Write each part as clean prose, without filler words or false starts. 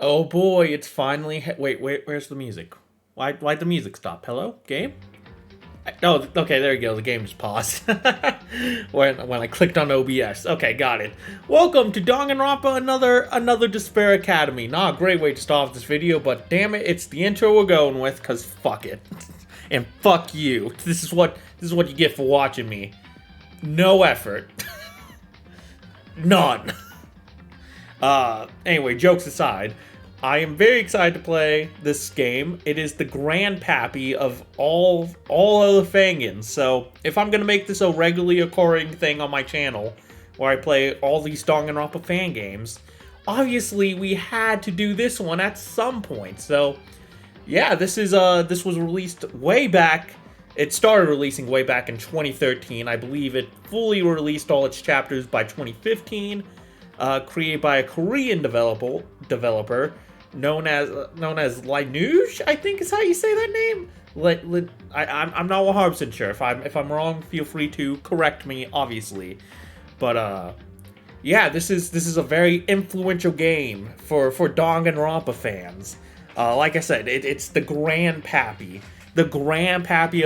Oh boy, it's finally. Wait, where's the music? Why'd the music stop? Hello, game? Oh, okay, there you go. The game just paused when I clicked on OBS. Okay, got it. Welcome to Danganronpa, another Despair Academy. Not a great way to start off this video, but damn it, it's the intro we're going with. Cause fuck it, and fuck you. This is what you get for watching me. No effort, none. Anyway, jokes aside, I am very excited to play this game. It is the grandpappy of all other Fangans. So if I'm gonna make this a regularly occurring thing on my channel, where I play all these Danganronpa fan games, obviously we had to do this one at some point. So yeah, this was released way back. It started releasing way back in 2013. I believe it fully released all its chapters by 2015. Created by a Korean developer known as Lineage, I think is how you say that name. I'm not 100% sure. If I'm wrong, feel free to correct me, obviously. But yeah, this is a very influential game for Danganronpa fans. Like I said, it's the grandpappy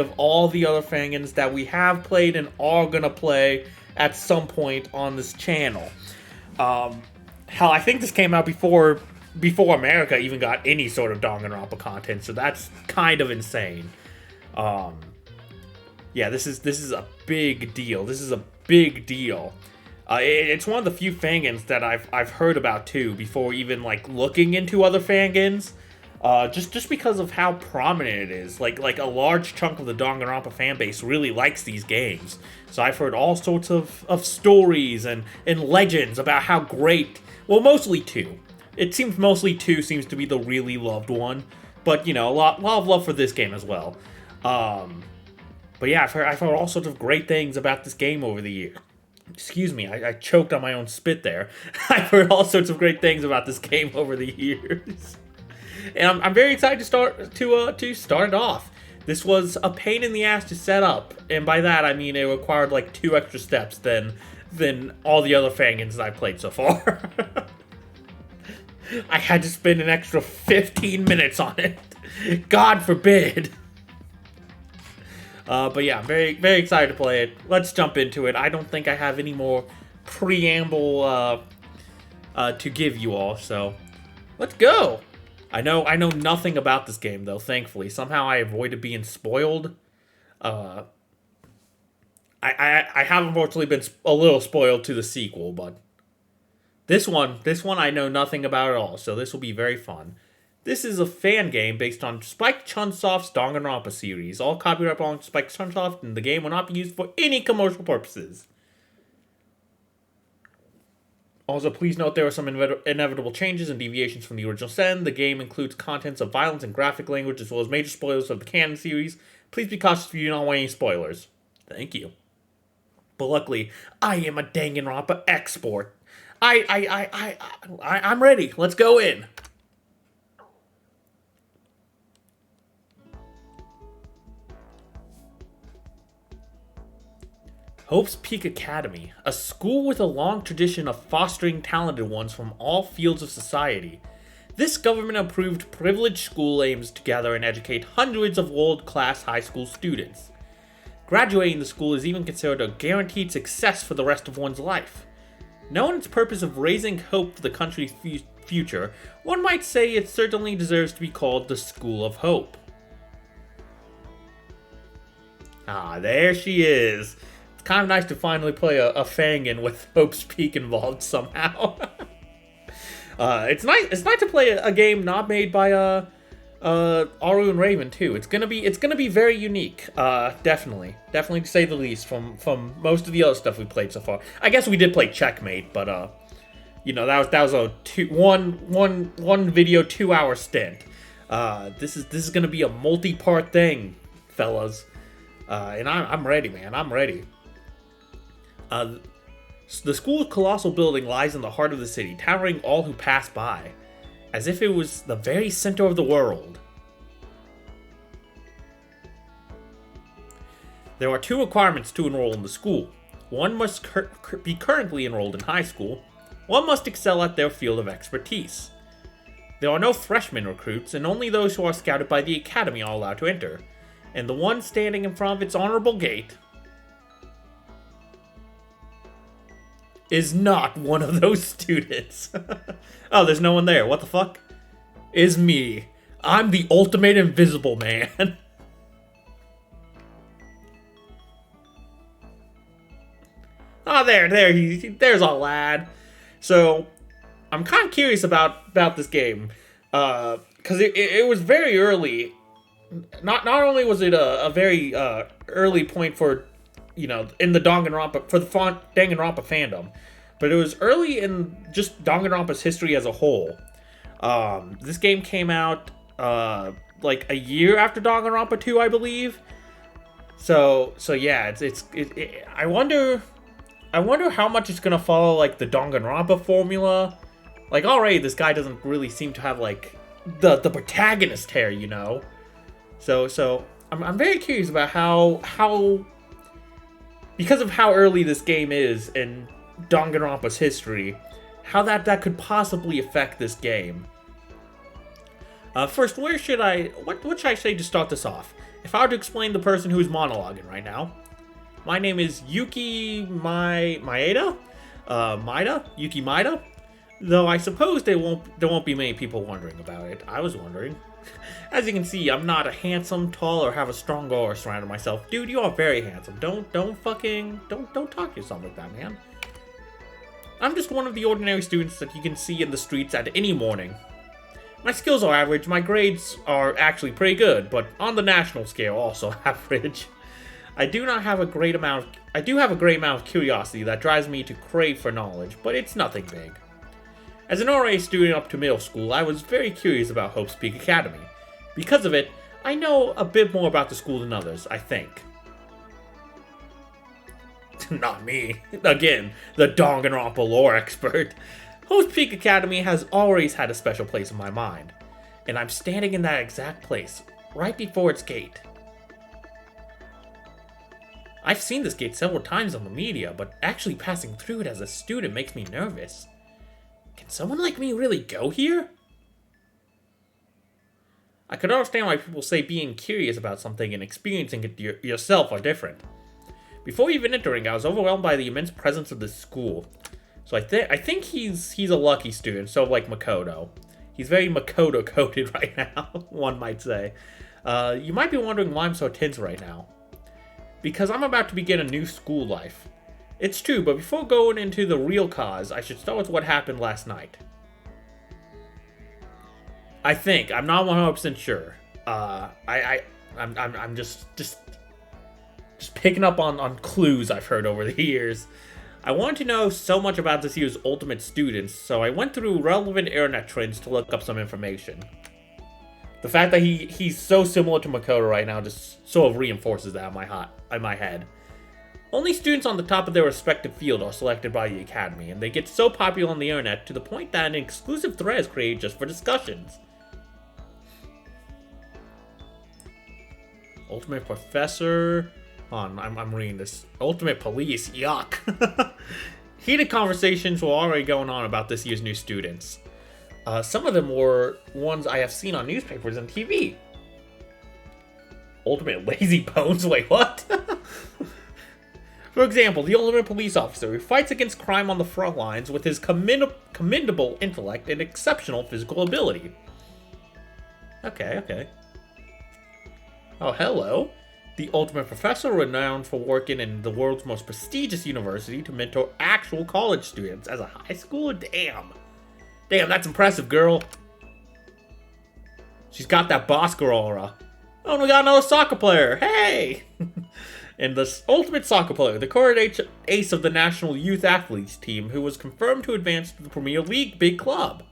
of all the other Fangans that we have played and are gonna play at some point on this channel. Hell, I think this came out before America even got any sort of Danganronpa content, so that's kind of insane. Yeah, this is a big deal. It's one of the few Fangans that I've heard about too before even like looking into other Fangans. Just because of how prominent it is. Like a large chunk of the Danganronpa fanbase really likes these games. So I've heard all sorts of stories and legends about how great, well, mostly 2. It seems mostly 2 seems to be the really loved one. But, you know, a lot of love for this game as well. But yeah, I've heard all sorts of great things about this game over the years. Excuse me, I choked on my own spit there. I've heard all sorts of great things about this game over the years. And I'm very excited to start it off. This was a pain in the ass to set up, and by that I mean it required like 2 extra steps than all the other Fangans I've played so far. I had to spend an extra 15 minutes on it. God forbid. But yeah, I'm very, very excited to play it. Let's jump into it. I don't think I have any more preamble to give you all, so let's go. I know nothing about this game, though, thankfully. Somehow I avoided being spoiled. I have unfortunately been a little spoiled to the sequel, but this one I know nothing about at all, so this will be very fun. This is a fan game based on Spike Chunsoft's Danganronpa series. All copyright belongs to Spike Chunsoft, and the game will not be used for any commercial purposes. Also, please note there are some inevitable changes and deviations from the original setting. The game includes contents of violence and graphic language, as well as major spoilers of the canon series. Please be cautious if you do not want any spoilers. Thank you. But luckily, I am a Danganronpa expert. I'm ready. Let's go in. Hope's Peak Academy, a school with a long tradition of fostering talented ones from all fields of society. This government-approved privileged school aims to gather and educate hundreds of world-class high school students. Graduating the school is even considered a guaranteed success for the rest of one's life. Knowing its purpose of raising hope for the country's future, one might say it certainly deserves to be called the School of Hope. Ah, there she is. It's kind of nice to finally play a Fangan with Hope's Peak involved somehow. It's nice to play a game not made by Aru and Raven too. It's gonna be very unique. Definitely to say the least from most of the other stuff we played so far. I guess we did play Checkmate, but you know, that was a one video 2-hour stint. This is gonna be a multi-part thing, fellas. And I'm ready, man. I'm ready. The school's colossal building lies in the heart of the city, towering all who pass by, as if it was the very center of the world. There are 2 requirements to enroll in the school. One must be currently enrolled in high school. One must excel at their field of expertise. There are no freshman recruits, and only those who are scouted by the academy are allowed to enter. And the one standing in front of its honorable gate is not one of those students. Oh, there's no one there. What the fuck? Is me. I'm the ultimate invisible man. Oh, there's our lad. So, I'm kind of curious about this game. Because it was very early. Not only was it a very early point for, in the Danganronpa, for the Danganronpa fandom, but it was early in just Danganronpa's history as a whole. This game came out like a year after Danganronpa 2, I believe. So yeah, I wonder how much it's gonna follow like the Danganronpa formula. Like already, this guy doesn't really seem to have like the protagonist hair, So I'm very curious about how because of how early this game is in Danganronpa's history, how that could possibly affect this game. First, what should I say to start this off? If I were to explain the person who's monologuing right now, my name is Yuki Maeda, Yuki Maeda. Though I suppose there won't be many people wondering about it. I was wondering. As you can see, I'm not a handsome, tall, or have a strong aura surrounding myself. Dude, you are very handsome. Don't talk to yourself like that, man. I'm just one of the ordinary students that you can see in the streets at any morning. My skills are average, my grades are actually pretty good, but on the national scale, also average. I do have a great amount of curiosity that drives me to crave for knowledge, but it's nothing big. As an RA student up to middle school, I was very curious about Hope's Peak Academy. Because of it, I know a bit more about the school than others, I think. Not me. Again, the Danganronpa lore expert. Hope's Peak Academy has always had a special place in my mind. And I'm standing in that exact place, right before its gate. I've seen this gate several times on the media, but actually passing through it as a student makes me nervous. Can someone like me really go here? I could understand why people say being curious about something and experiencing it yourself are different. Before even entering, I was overwhelmed by the immense presence of this school. So I think he's a lucky student, so like Makoto. He's very Makoto-coded right now, one might say. You might be wondering why I'm so tense right now. Because I'm about to begin a new school life. It's true, but before going into the real cause, I should start with what happened last night. I'm not 100% sure. I'm just picking up on clues I've heard over the years. I wanted to know so much about this year's Ultimate students, so I went through relevant internet trends to look up some information. The fact that he's so similar to Makoto right now just sort of reinforces that in my head. Only students on the top of their respective field are selected by the Academy, and they get so popular on the internet to the point that an exclusive thread is created just for discussions. Ultimate Professor... I'm reading this. Ultimate Police, yuck. Heated conversations were already going on about this year's new students. Some of them were ones I have seen on newspapers and TV. Ultimate Lazy Bones? Wait, what? For example, the ultimate police officer who fights against crime on the front lines with his commendable intellect and exceptional physical ability. Okay. Oh, hello. The ultimate professor renowned for working in the world's most prestigious university to mentor actual college students as a high schooler? Damn, that's impressive, girl. She's got that boss girl aura. Oh, and we got another soccer player. Hey! And the ultimate soccer player, the current ace of the national youth athletes team, who was confirmed to advance to the Premier League big club.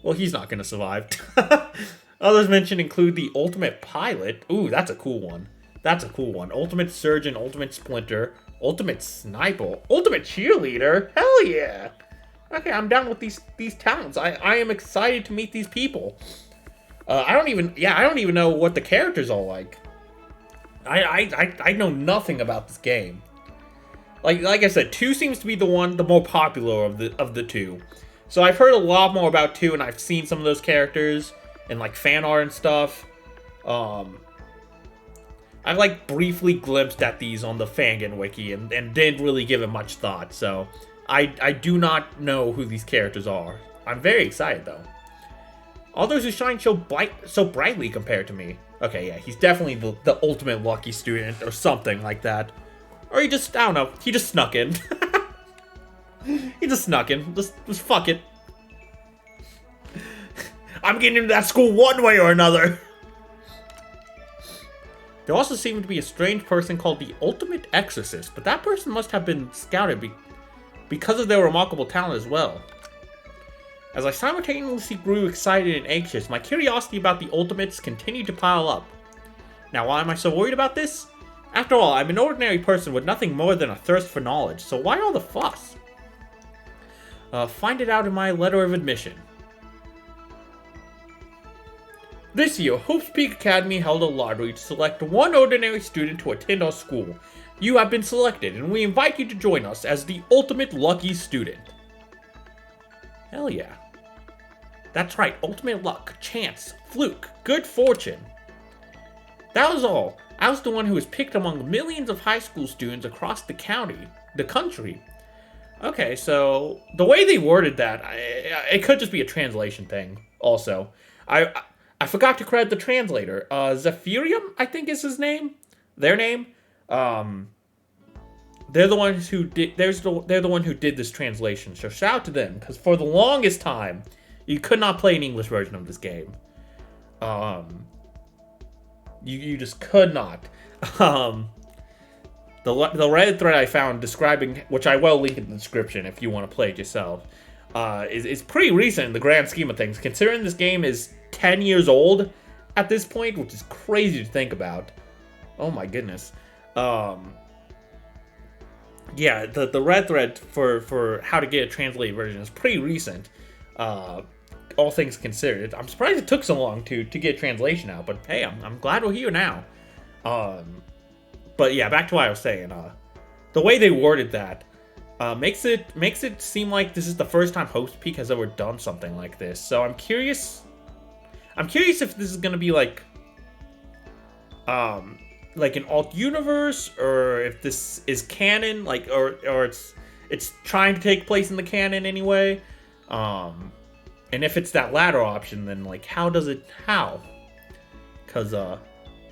Well, he's not going to survive. Others mentioned include the ultimate pilot. Ooh, that's a cool one. Ultimate surgeon, ultimate splinter, ultimate sniper, ultimate cheerleader. Hell yeah. Okay, I'm down with these talents. I am excited to meet these people. I don't even know what the characters are like. I know nothing about this game. Like I said, 2 seems to be the more popular of the two. So I've heard a lot more about 2, and I've seen some of those characters in, like, fan art and stuff. I've, like, briefly glimpsed at these on the Fangan wiki and didn't really give it much thought, so I do not know who these characters are. I'm very excited, though. All those who shine so brightly compared to me. Okay, yeah, he's definitely the ultimate lucky student or something like that. Or he just, I don't know, he just snuck in. He just snuck in. Just fuck it. I'm getting into that school one way or another. There also seemed to be a strange person called the Ultimate Exorcist, but that person must have been scouted because of their remarkable talent as well. As I simultaneously grew excited and anxious, my curiosity about the Ultimates continued to pile up. Now, why am I so worried about this? After all, I'm an ordinary person with nothing more than a thirst for knowledge, so why all the fuss? Find it out in my letter of admission. This year, Hope's Peak Academy held a lottery to select one ordinary student to attend our school. You have been selected, and we invite you to join us as the ultimate lucky student. Hell yeah. That's right, ultimate luck, chance, fluke, good fortune. That was all. I was the one who was picked among millions of high school students across the country. Okay, so the way they worded that, it could just be a translation thing, also. I forgot to credit the translator. Zephyrium, I think is his name. Their name. They're the ones who did. They're the one who did this translation. So shout out to them, because for the longest time, you could not play an English version of this game. You just could not. The Reddit thread I found describing, which I will link in the description if you want to play it yourself, is pretty recent in the grand scheme of things, considering this game is 10 years old at this point, which is crazy to think about. Oh my goodness. Yeah, the Reddit thread for how to get a translated version is pretty recent, all things considered. I'm surprised it took so long to get a translation out, but hey, I'm glad we're here now. But yeah, back to what I was saying. The way they worded that makes it seem like this is the first time Hope's Peak has ever done something like this. So I'm curious if this is gonna be like an alt universe, or if this is canon, like or it's trying to take place in the canon anyway. And if it's that latter option, then like how? Because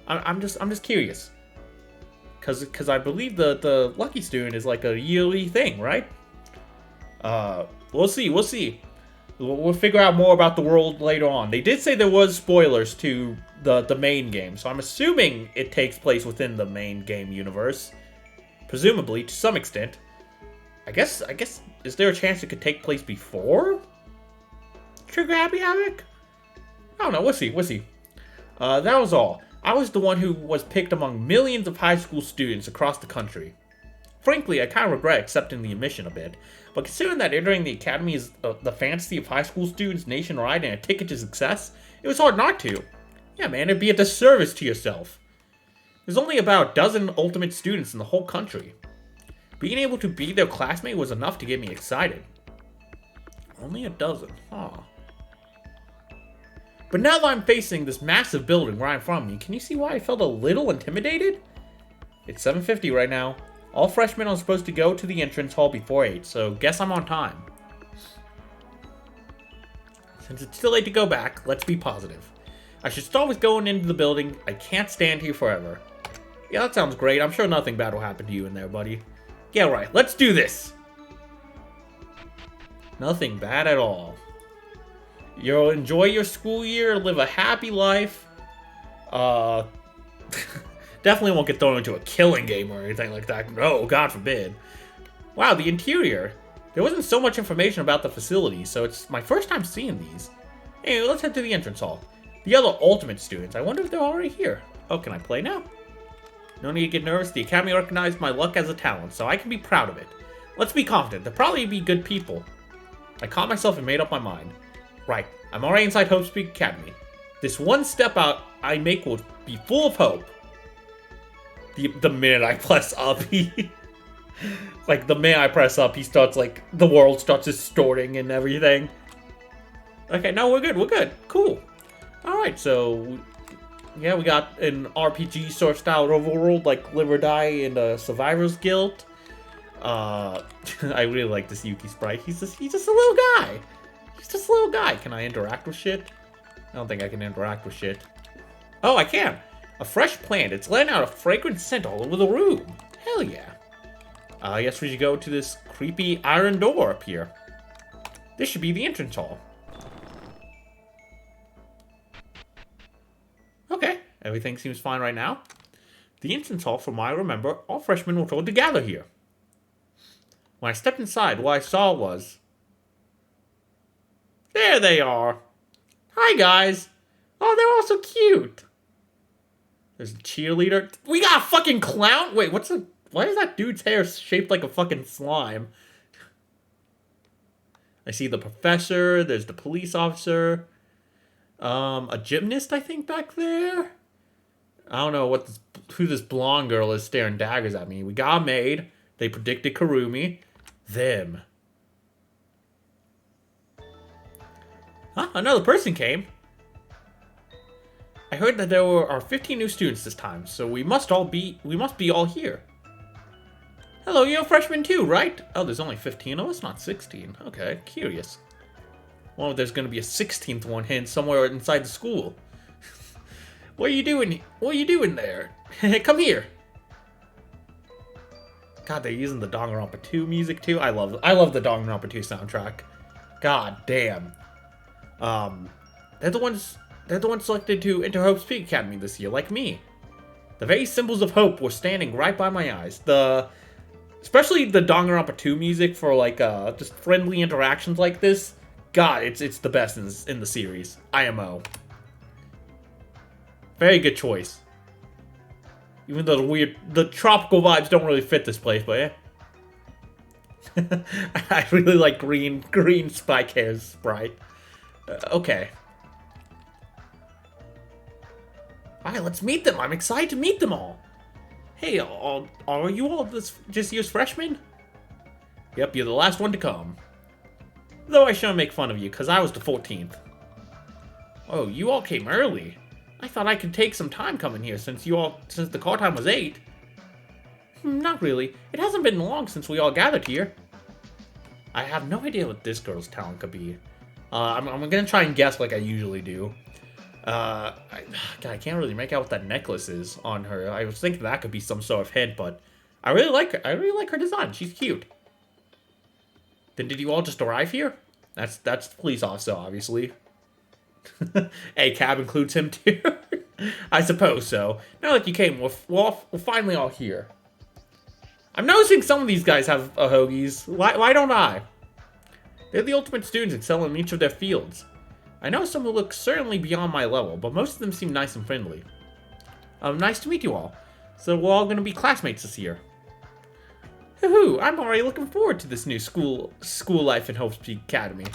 I'm just curious. Because I believe the lucky student is like a yearly thing, right? We'll see. We'll figure out more about the world later on. They did say there was spoilers to the main game, so I'm assuming it takes place within the main game universe. Presumably, to some extent. I guess, is there a chance it could take place before Trigger Happy Havoc? I don't know, we'll see. That was all. I was the one who was picked among millions of high school students across the country. Frankly, I kind of regret accepting the admission a bit, but considering that entering the academy is the fantasy of high school students nationwide and a ticket to success, it was hard not to. Yeah, man, it'd be a disservice to yourself. There's only about a dozen ultimate students in the whole country. Being able to be their classmate was enough to get me excited. Only a dozen, huh? But now that I'm facing this massive building right in front of me, can you see why I felt a little intimidated? It's 7:50 right now. All freshmen are supposed to go to the entrance hall before 8, so guess I'm on time. Since it's too late to go back, let's be positive. I should start with going into the building. I can't stand here forever. Yeah, that sounds great. I'm sure nothing bad will happen to you in there, buddy. Yeah, right. Let's do this. Nothing bad at all. You'll enjoy your school year, live a happy life. Definitely won't get thrown into a killing game or anything like that. No, God forbid. Wow, the interior. There wasn't so much information about the facility, so it's my first time seeing these. Anyway, let's head to the entrance hall. The other ultimate students, I wonder if they're already here. Oh, can I play now? No need to get nervous. The Academy recognized my luck as a talent, so I can be proud of it. Let's be confident. They'll probably be good people. I caught myself and made up my mind. Right, I'm already inside Hope's Peak Academy. This one step out I make will be full of hope. The minute I press up, Like, the minute I press up, he starts, like, the world starts distorting and everything. Okay, no, we're good, we're good. Cool. Alright, so... yeah, we got an RPG sort of style overworld, like Live or Die in Survivor's Guild. I really like this Yuki sprite. He's just a little guy. He's just a little guy. Can I interact with shit? I don't think I can interact with shit. Oh, I can. A fresh plant. It's letting out a fragrant scent all over the room. Hell yeah. I guess we should go to this creepy iron door up here. This should be the entrance hall. Okay, everything seems fine right now. The entrance hall, from what I remember, all freshmen were told to gather here. When I stepped inside, what I saw was... there they are. Hi, guys. Oh, they're all so cute. There's a cheerleader. We got a fucking clown? Wait, why is that dude's hair shaped like a fucking slime? I see the professor. There's the police officer. A gymnast, I think, back there. I don't know who this blonde girl is staring daggers at me. We got a maid. They predicted Karumi. Them. Huh? Another person came. I heard that there are 15 new students this time, so we must be all here. Hello, you're a freshman too, right? Oh, there's only 15 of us, not 16. Okay, curious. Well, there's gonna be a 16th one hidden somewhere inside the school. What are you doing? What are you doing there? Come here. God, they're using the Danganronpa 2 music too. I love the Danganronpa 2 soundtrack. God damn. They're the ones selected to enter Hope's Peak Academy this year, like me. The very symbols of hope were standing right by my eyes. Especially the Danganronpa 2 music for like just friendly interactions like this. God, it's the best in the series. IMO. Very good choice. Even though the tropical vibes don't really fit this place, but yeah. I really like green Spike Hair's sprite. Okay. Alright, let's meet them. I'm excited to meet them all. Hey, are you all just year's freshmen? Yep, you're the last one to come. Though I shouldn't make fun of you, because I was the 14th. Oh, you all came early. I thought I could take some time coming here since the call time was 8. Not really. It hasn't been long since we all gathered here. I have no idea what this girl's talent could be. I'm gonna try and guess like I usually do. God, I can't really make out what that necklace is on her. I was thinking that could be some sort of hint, but I really like her. I really like her design. She's cute. Then did you all just arrive here? That's the police officer, obviously. A cab includes him too. I suppose so. Now that you came, we're finally all here. I'm noticing some of these guys have hoagies. Why don't I? They're the ultimate students excelling in each of their fields. I know some who look certainly beyond my level, but most of them seem nice and friendly. Nice to meet you all. So we're all going to be classmates this year. Hoo-hoo, I'm already looking forward to this new school life in Hope's Peak Academy.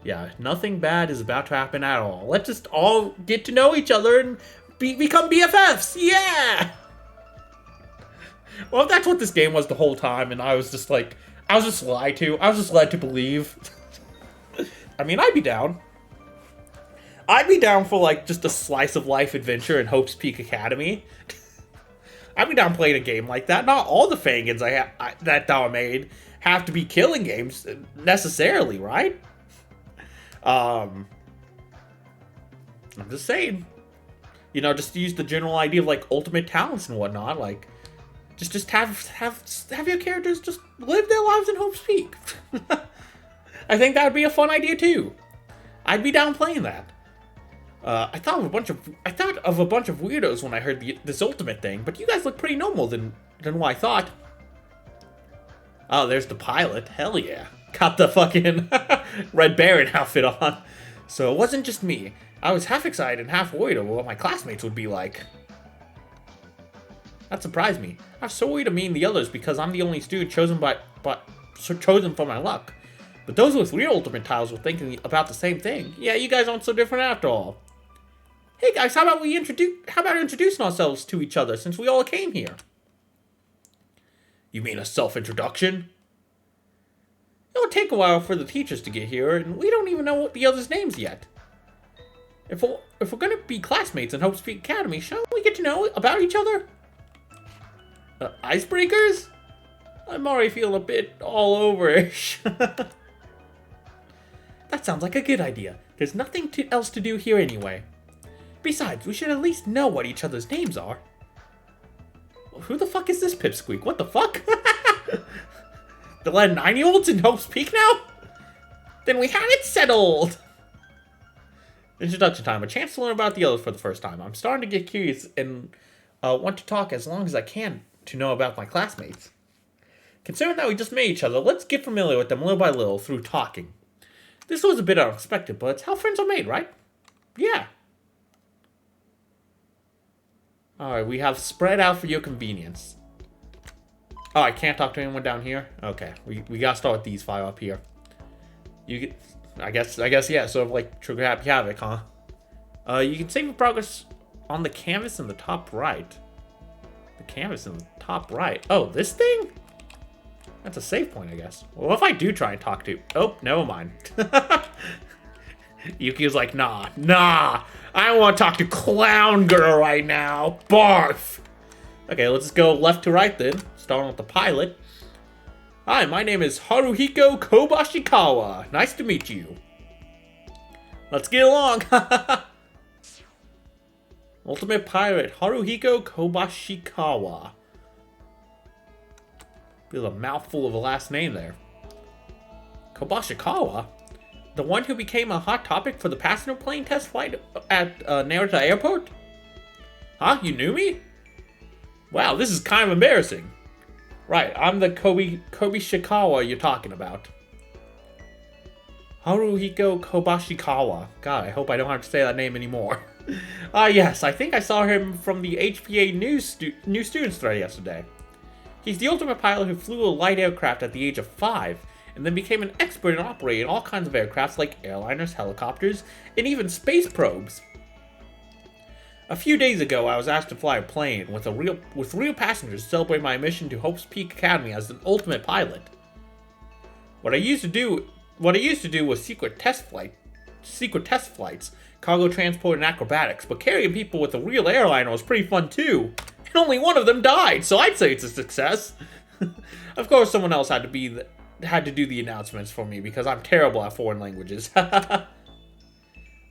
Yeah, nothing bad is about to happen at all. Let's just all get to know each other and become BFFs. Yeah! Well, that's what this game was the whole time, and I was just like, I was just lied to. I was just led to believe. I mean, I'd be down. I'd be down for, like, just a slice of life adventure in Hope's Peak Academy. I'd be down playing a game like that. Not all the Fangans that are made have to be killing games, necessarily, right? I'm just saying. You know, just to use the general idea of, like, ultimate talents and whatnot, like, just have your characters just live their lives in Hope's Peak. I think that would be a fun idea, too. I'd be down playing that. I thought of a bunch of weirdos when I heard this ultimate thing, but you guys look pretty normal than what I thought. Oh, there's the pilot. Hell yeah. Got the fucking Red Baron outfit on. So it wasn't just me. I was half excited and half worried over what my classmates would be like. That surprised me. I was so worried to meet the others because I'm the only student chosen chosen for my luck. But those with real ultimate titles were thinking about the same thing. Yeah, you guys aren't so different after all. Hey guys, how about introducing ourselves to each other since we all came here? You mean a self-introduction? It'll take a while for the teachers to get here, and we don't even know what the others' names yet. If we're gonna be classmates in Hope's Peak Academy, shouldn't we get to know about each other? Icebreakers? I'm already feeling a bit all over-ish. That sounds like a good idea. There's nothing else to do here anyway. Besides, we should at least know what each other's names are. Who the fuck is this pipsqueak? What the fuck? They're letting 9-year-olds in Hope's Peak now? Then we had it settled! Introduction time. A chance to learn about the others for the first time. I'm starting to get curious and want to talk as long as I can to know about my classmates. Considering that we just met each other, let's get familiar with them little by little through talking. This was a bit unexpected, but it's how friends are made, right? Yeah. Alright, we have spread out for your convenience. Oh, I can't talk to anyone down here? Okay, we gotta start with these 5 up here. You get, I guess, yeah, sort of like Trigger Happy Havoc, huh? You can save your progress on the canvas in the top right. The canvas in the top right. Oh, this thing? That's a save point, I guess. Well, if I do try and talk to... Oh, never mind. Yuki's like, nah. I don't want to talk to Clown Girl right now. Barf. Okay, let's just go left to right then. Starting with the pilot. Hi, my name is Haruhiko Kobashikawa. Nice to meet you. Let's get along. Ultimate Pirate Haruhiko Kobashikawa. There's a mouthful of a last name there. Kobashikawa? The one who became a hot topic for the passenger plane test flight at Narita Airport? Huh? You knew me? Wow, this is kind of embarrassing. Right, I'm the Kobashikawa you're talking about. Haruhiko Kobashikawa. God, I hope I don't have to say that name anymore. Yes, I think I saw him from the HPA new students thread yesterday. He's the ultimate pilot who flew a light aircraft at the age of 5, and then became an expert in operating all kinds of aircrafts like airliners, helicopters, and even space probes. A few days ago, I was asked to fly a plane with real passengers to celebrate my mission to Hope's Peak Academy as an ultimate pilot. What I used to do was secret test flights, cargo transport, and acrobatics, but carrying people with a real airliner was pretty fun too. And only one of them died, so I'd say it's a success. Of course, someone else had to do the announcements for me because I'm terrible at foreign languages.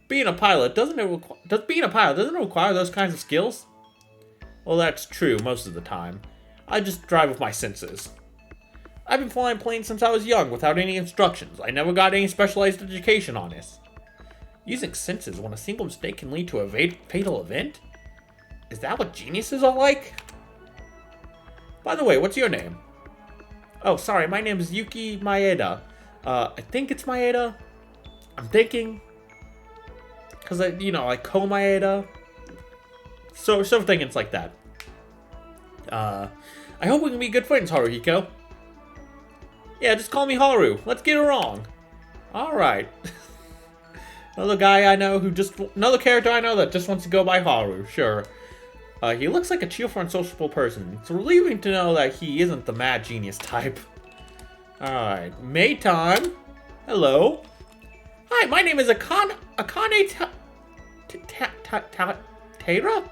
Being a pilot doesn't require those kinds of skills? Well, that's true most of the time. I just drive with my senses. I've been flying planes since I was young without any instructions. I never got any specialized education on this. Using senses when a single mistake can lead to a fatal event? Is that what geniuses are like? By the way, what's your name? Oh, sorry, my name is Yuki Maeda. I think it's Maeda. I'm thinking. Because, like Ko Maeda. So thinking it's like that. I hope we can be good friends, Haruhiko. Yeah, just call me Haru. Let's get it wrong. Alright. Another character I know that just wants to go by Haru, sure. He looks like a cheerful and sociable person. It's relieving to know that he isn't the mad genius type. Alright, May time. Hello. Hi, my name is Akane Taira?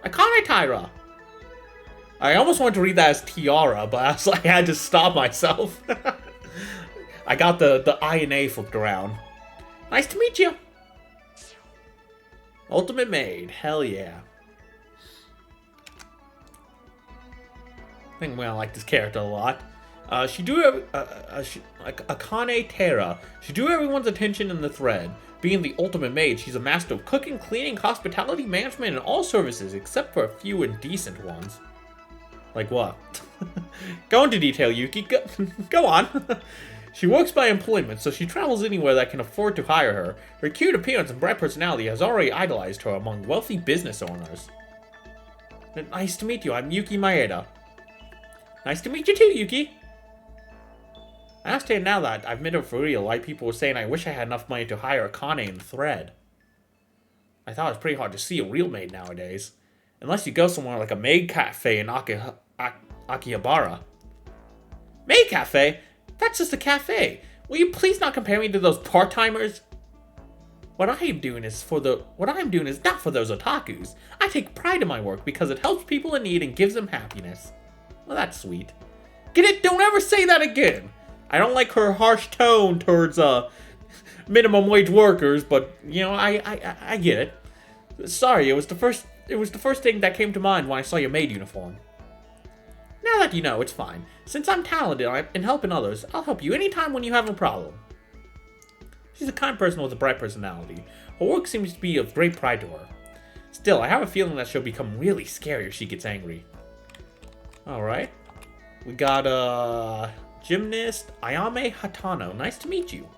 Akane Taira. I almost wanted to read that as Tiara, but I had to stop myself. I got the I and A flipped around. Nice to meet you. Ultimate Maid, hell yeah. I think I'm gonna like this character a lot. Akane Taira. She drew everyone's attention in the thread. Being the ultimate maid, she's a master of cooking, cleaning, hospitality, management, and all services, except for a few indecent ones. Like what? Go into detail, Yuki. Go on. She works by employment, so she travels anywhere that can afford to hire her. Her cute appearance and bright personality has already idolized her among wealthy business owners. Nice to meet you. I'm Yuki Maeda. Nice to meet you too, Yuki. I understand now that I've met her for real, why people were saying I wish I had enough money to hire Akane in the thread. I thought it was pretty hard to see a real maid nowadays. Unless you go somewhere like a maid cafe in Akihabara. May Cafe? That's just a cafe. Will you please not compare me to those part-timers? What I am doing is not for those otakus. I take pride in my work because it helps people in need and gives them happiness. Well, that's sweet. Get it? Don't ever say that again. I don't like her harsh tone towards minimum wage workers, but you know, I get it. Sorry, it was the first thing that came to mind when I saw your maid uniform. Now that you know, it's fine. Since I'm talented in helping others, I'll help you anytime when you have a problem. She's a kind person with a bright personality. Her work seems to be of great pride to her. Still, I have a feeling that she'll become really scary if she gets angry. Alright. We got, gymnast Ayame Hatano. Nice to meet you.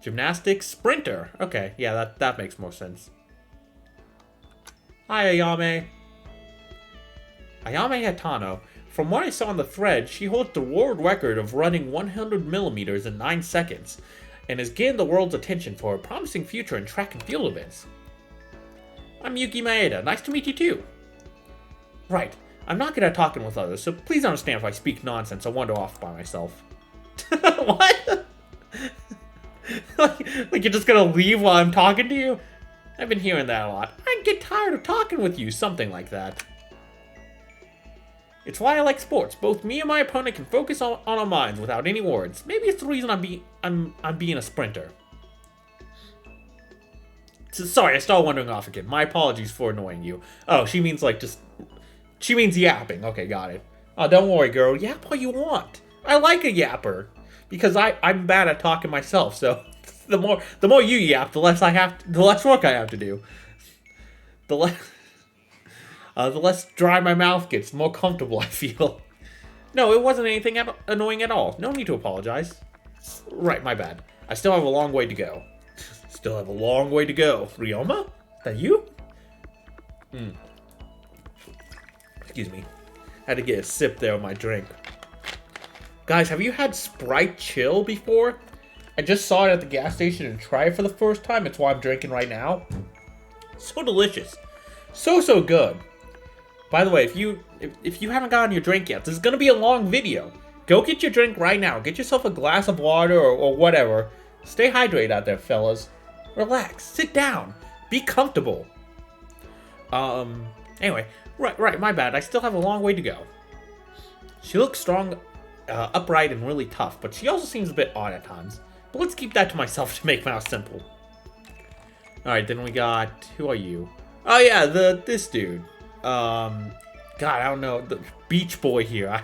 Gymnastics sprinter. Okay, yeah, that makes more sense. Hi, Ayame. Ayame Hatano. From what I saw on the thread, she holds the world record of running 100 millimeters in 9 seconds, and has gained the world's attention for her promising future in track and field events. I'm Yuki Maeda. Nice to meet you too. Right. I'm not good at talking with others, so please understand if I speak nonsense or wander off by myself. What? like you're just gonna leave while I'm talking to you? I've been hearing that a lot. I get tired of talking with you, something like that. It's why I like sports. Both me and my opponent can focus on our minds without any words. Maybe it's the reason I'm being a sprinter. So, sorry, I started wandering off again. My apologies for annoying you. Oh, she means she means yapping. Okay, got it. Oh, don't worry, girl. Yap all you want. I like a yapper because I'm bad at talking myself. So the more you yap, the less work I have to do. The less dry my mouth gets, the more comfortable I feel. No, it wasn't anything annoying at all. No need to apologize. Right, my bad. I still have a long way to go. Still have a long way to go. Ryoma? That you? Excuse me. Had to get a sip there of my drink. Guys, have you had Sprite Chill before? I just saw it at the gas station and tried it for the first time. It's why I'm drinking right now. So delicious. So good. By the way, if you haven't gotten your drink yet, this is going to be a long video. Go get your drink right now. Get yourself a glass of water or whatever. Stay hydrated out there, fellas. Relax. Sit down. Be comfortable. Anyway. Right, my bad. I still have a long way to go. She looks strong, upright, and really tough, but she also seems a bit odd at times. But let's keep that to myself to make math simple. Alright, then we got... Who are you? Oh yeah, this dude. God, I don't know. The Beach Boy here.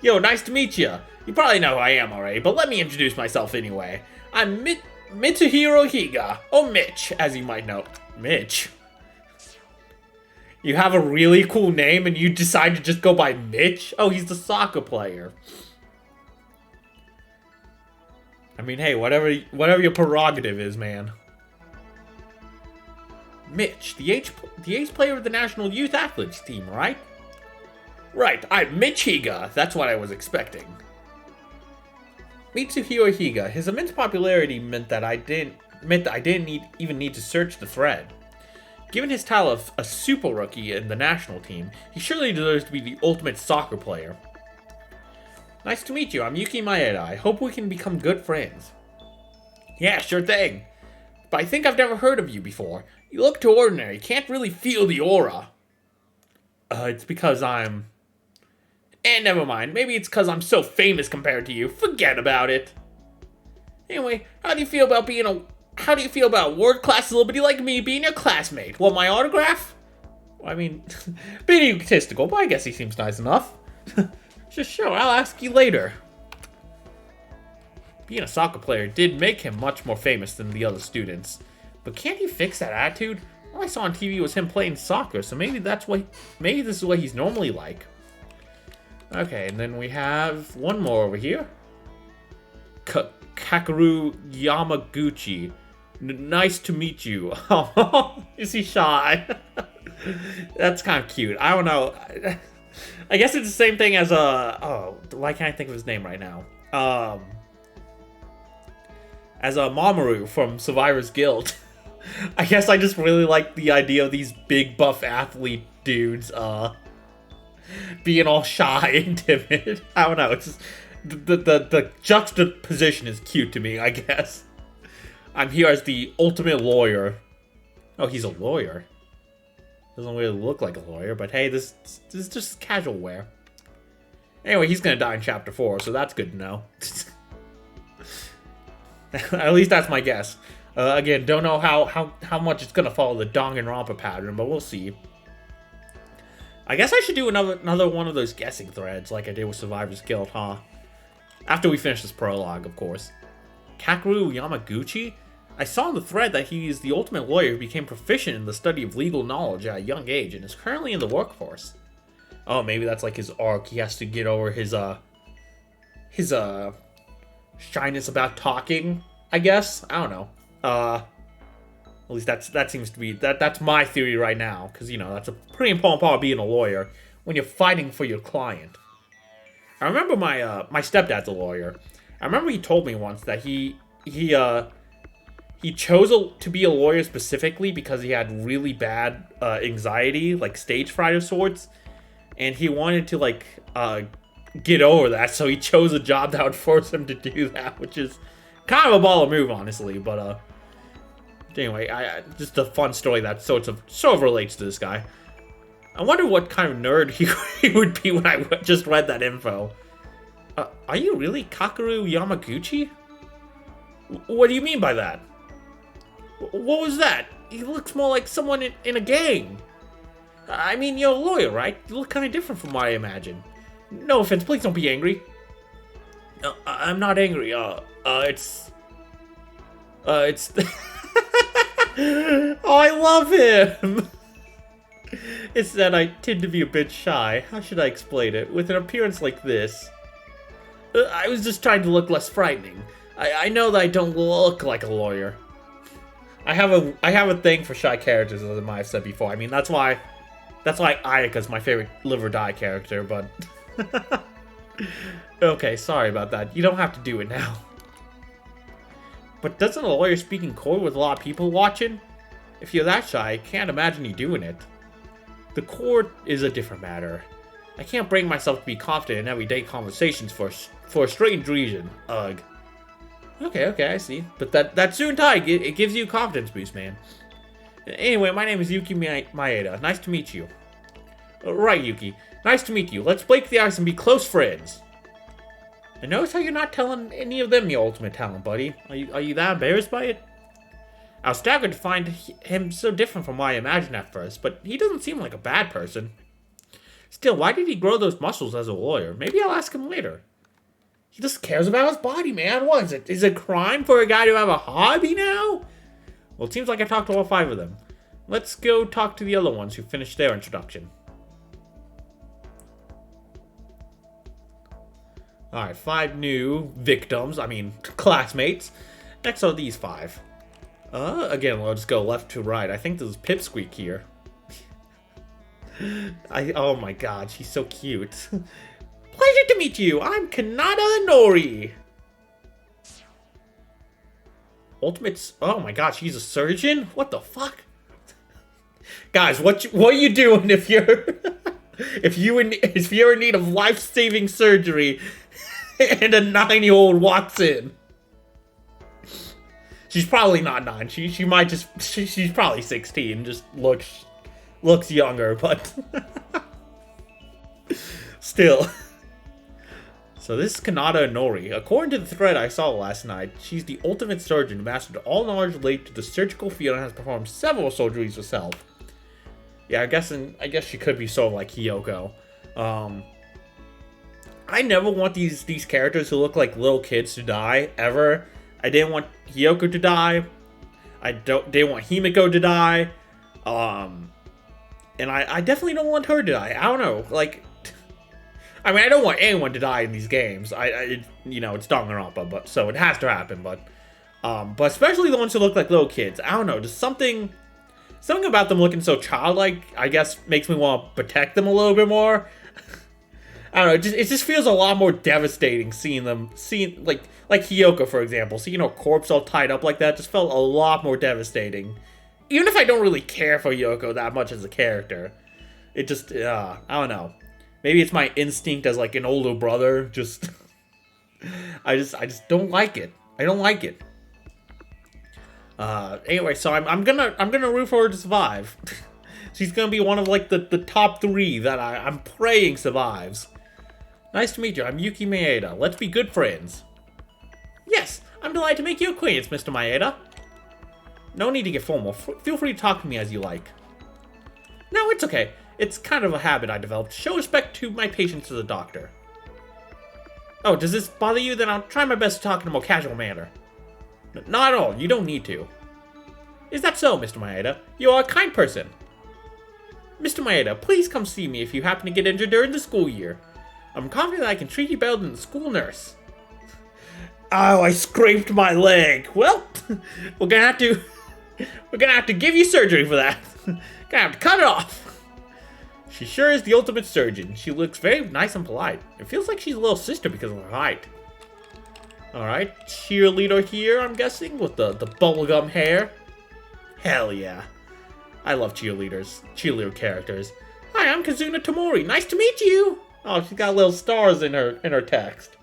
Yo, nice to meet you. You probably know who I am already, but let me introduce myself anyway. I'm Mitsuhiro Higa. Or Mitch, as you might know. Mitch? You have a really cool name and you decide to just go by Mitch? Oh, he's the soccer player. I mean, hey, whatever your prerogative is, man. Mitch, the ace player of the National Youth Athletes team, right? Right, I'm Mitch Higa. That's what I was expecting. Mitsuhiro Higa. His immense popularity meant that I didn't even need to search the thread. Given his title of a super rookie in the national team, he surely deserves to be the ultimate soccer player. Nice to meet you. I'm Yuki Maeda. I hope we can become good friends. Yeah, sure thing. But I think I've never heard of you before. You look too ordinary. Can't really feel the aura. It's because I'm... never mind. Maybe it's because I'm so famous compared to you. Forget about it. Anyway, how do you feel about a world-class celebrity like me being your classmate? Want my autograph? I mean, being egotistical, but I guess he seems nice enough. Sure, I'll ask you later. Being a soccer player did make him much more famous than the other students. But can't he fix that attitude? All I saw on TV was him playing soccer, so maybe this is what he's normally like. Okay, and then we have one more over here. Kakeru Yamaguchi. Nice to meet you. Oh, is he shy? That's kind of cute. I don't know. I guess it's the same thing as why can't I think of his name right now? As a Mamoru from Survivor's Guild. I guess I just really like the idea of these big buff athlete dudes being all shy and timid. I don't know. It's just, the juxtaposition is cute to me, I guess. I'm here as the ultimate lawyer. Oh, he's a lawyer. Doesn't really look like a lawyer, but hey, this is just casual wear. Anyway, he's gonna die in chapter 4, so that's good to know. At least that's my guess. Again, don't know how much it's gonna follow the Danganronpa pattern, but we'll see. I guess I should do another one of those guessing threads like I did with Survivors Guild, huh? After we finish this prologue, of course. Kakeru Yamaguchi? I saw in the thread that he is the ultimate lawyer who became proficient in the study of legal knowledge at a young age and is currently in the workforce. Oh, maybe that's like his arc. He has to get over his shyness about talking, I guess. I don't know. At least that seems to be that's my theory right now, because you know that's a pretty important part of being a lawyer when you're fighting for your client. I remember my stepdad's a lawyer. I remember he told me once that he chose to be a lawyer specifically because he had really bad anxiety, like stage fright of sorts, and he wanted to like get over that, so he chose a job that would force him to do that, which is kind of a baller move, honestly. But anyway, just a fun story that sort of relates to this guy. I wonder what kind of nerd he would be when I just read that info. Are you really Kakeru Yamaguchi? What do you mean by that? What was that? He looks more like someone in a gang. I mean, you're a lawyer, right? You look kind of different from what I imagine. No offense, please don't be angry. I'm not angry. It's... Oh, I love him! It's that I tend to be a bit shy. How should I explain it? With an appearance like this... I was just trying to look less frightening. I know that I don't look like a lawyer. I have a thing for shy characters, as I might have said before. I mean, that's why Ayaka's my favorite live or die character, but... Okay, sorry about that. You don't have to do it now. But doesn't a lawyer speak in court with a lot of people watching? If you're that shy, I can't imagine you doing it. The court is a different matter. I can't bring myself to be confident in everyday conversations for a strange reason. Ugh. Okay, I see. But that soon tide, it gives you a confidence boost, man. Anyway, my name is Yuki Maeda. Nice to meet you. Right, Yuki. Nice to meet you. Let's break the ice and be close friends. I notice how you're not telling any of them your ultimate talent, buddy. Are you that embarrassed by it? I was staggered to find him so different from what I imagined at first, but he doesn't seem like a bad person. Still, why did he grow those muscles as a lawyer? Maybe I'll ask him later. He just cares about his body, man. What is it? Is it a crime for a guy to have a hobby now? Well, it seems like I talked to all 5 of them. Let's go talk to the other ones who finished their introduction. Alright, 5 new victims. I mean, classmates. Next are these 5. Again, we'll just go left to right. I think this is Pipsqueak here. Oh my god, she's so cute. Pleasure to meet you. I'm Kanata Nori. Ultimates. Oh my god, she's a surgeon? What the fuck? Guys, what are you doing if you're if you're in need of life-saving surgery and a 9-year-old walks in? She's probably not 9. She might just she's probably 16. Just looks younger, but still. So this is Kanata Nori. According to the thread I saw last night, she's the ultimate surgeon who mastered all knowledge related to the surgical field and has performed several surgeries herself. Yeah, I guess she could be sort of like Hiyoko. I never want these characters who look like little kids to die, ever. I didn't want Hiyoko to die. I didn't want Himiko to die. And I definitely don't want her to die. I don't know, like... I mean, I don't want anyone to die in these games. You know, it's Danganronpa, but so it has to happen. But especially the ones who look like little kids. I don't know, just something about them looking so childlike, I guess, makes me want to protect them a little bit more. I don't know, it just feels a lot more devastating seeing like Hiyoko, for example. Seeing her corpse all tied up like that just felt a lot more devastating. Even if I don't really care for Hiyoko that much as a character, it just, I don't know. Maybe it's my instinct as like an older brother. Just I just don't like it. I don't like it. Anyway, so I'm gonna root for her to survive. She's gonna be one of like the top 3 that I'm praying survives. Nice to meet you. I'm Yuki Maeda. Let's be good friends. Yes, I'm delighted to make your acquaintance, Mr. Maeda. No need to get formal. Feel free to talk to me as you like. No, it's okay. It's kind of a habit I developed. Show respect to my patients as a doctor. Oh, does this bother you? Then I'll try my best to talk in a more casual manner. Not at all. You don't need to. Is that so, Mr. Maeda? You are a kind person. Mr. Maeda, please come see me if you happen to get injured during the school year. I'm confident I can treat you better than the school nurse. Oh, I scraped my leg. Well, we're gonna have to give you surgery for that. Gonna have to cut it off. She sure is the ultimate surgeon. She looks very nice and polite. It feels like she's a little sister because of her height. Alright, cheerleader here, I'm guessing, with the bubblegum hair. Hell yeah. I love cheerleader characters. Hi, I'm Kazuna Tomori. Nice to meet you. Oh, she's got little stars in her text.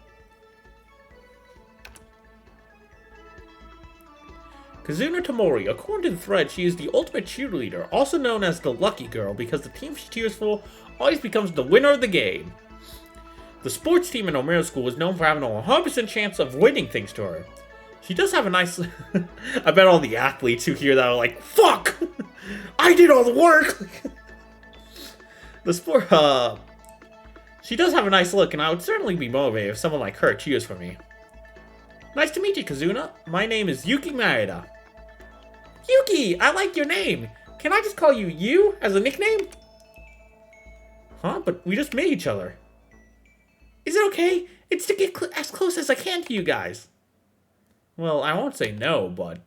Kazuna Tomori. According to the thread, she is the ultimate cheerleader, also known as the lucky girl, because the team she cheers for always becomes the winner of the game. The sports team in Omero School is known for having a 100% chance of winning things to her. She does have a nice... I bet all the athletes who hear that are like, fuck! I did all the work! She does have a nice look, and I would certainly be motivated if someone like her cheers for me. Nice to meet you, Kazuna. My name is Yuki Maeda. Yuki! I like your name! Can I just call you Yu as a nickname? Huh? But we just met each other. Is it okay? It's to get as close as I can to you guys. Well, I won't say no, but...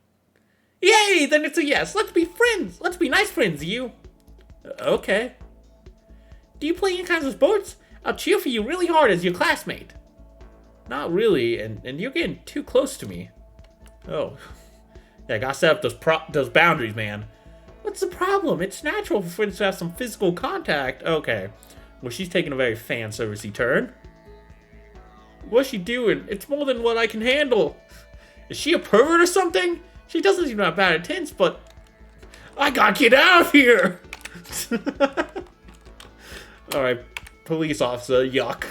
Yay! Then it's a yes. Let's be friends. Let's be nice friends, you. Okay. Do you play any kinds of sports? I'll cheer for you really hard as your classmate. Not really, and you're getting too close to me. Oh. Yeah, I gotta set up those boundaries, man. What's the problem? It's natural for friends to have some physical contact. Okay. Well, she's taking a very fan-servicey turn. What's she doing? It's more than what I can handle. Is she a pervert or something? She doesn't seem to have bad intents, but... I gotta get out of here! Alright, police officer, yuck.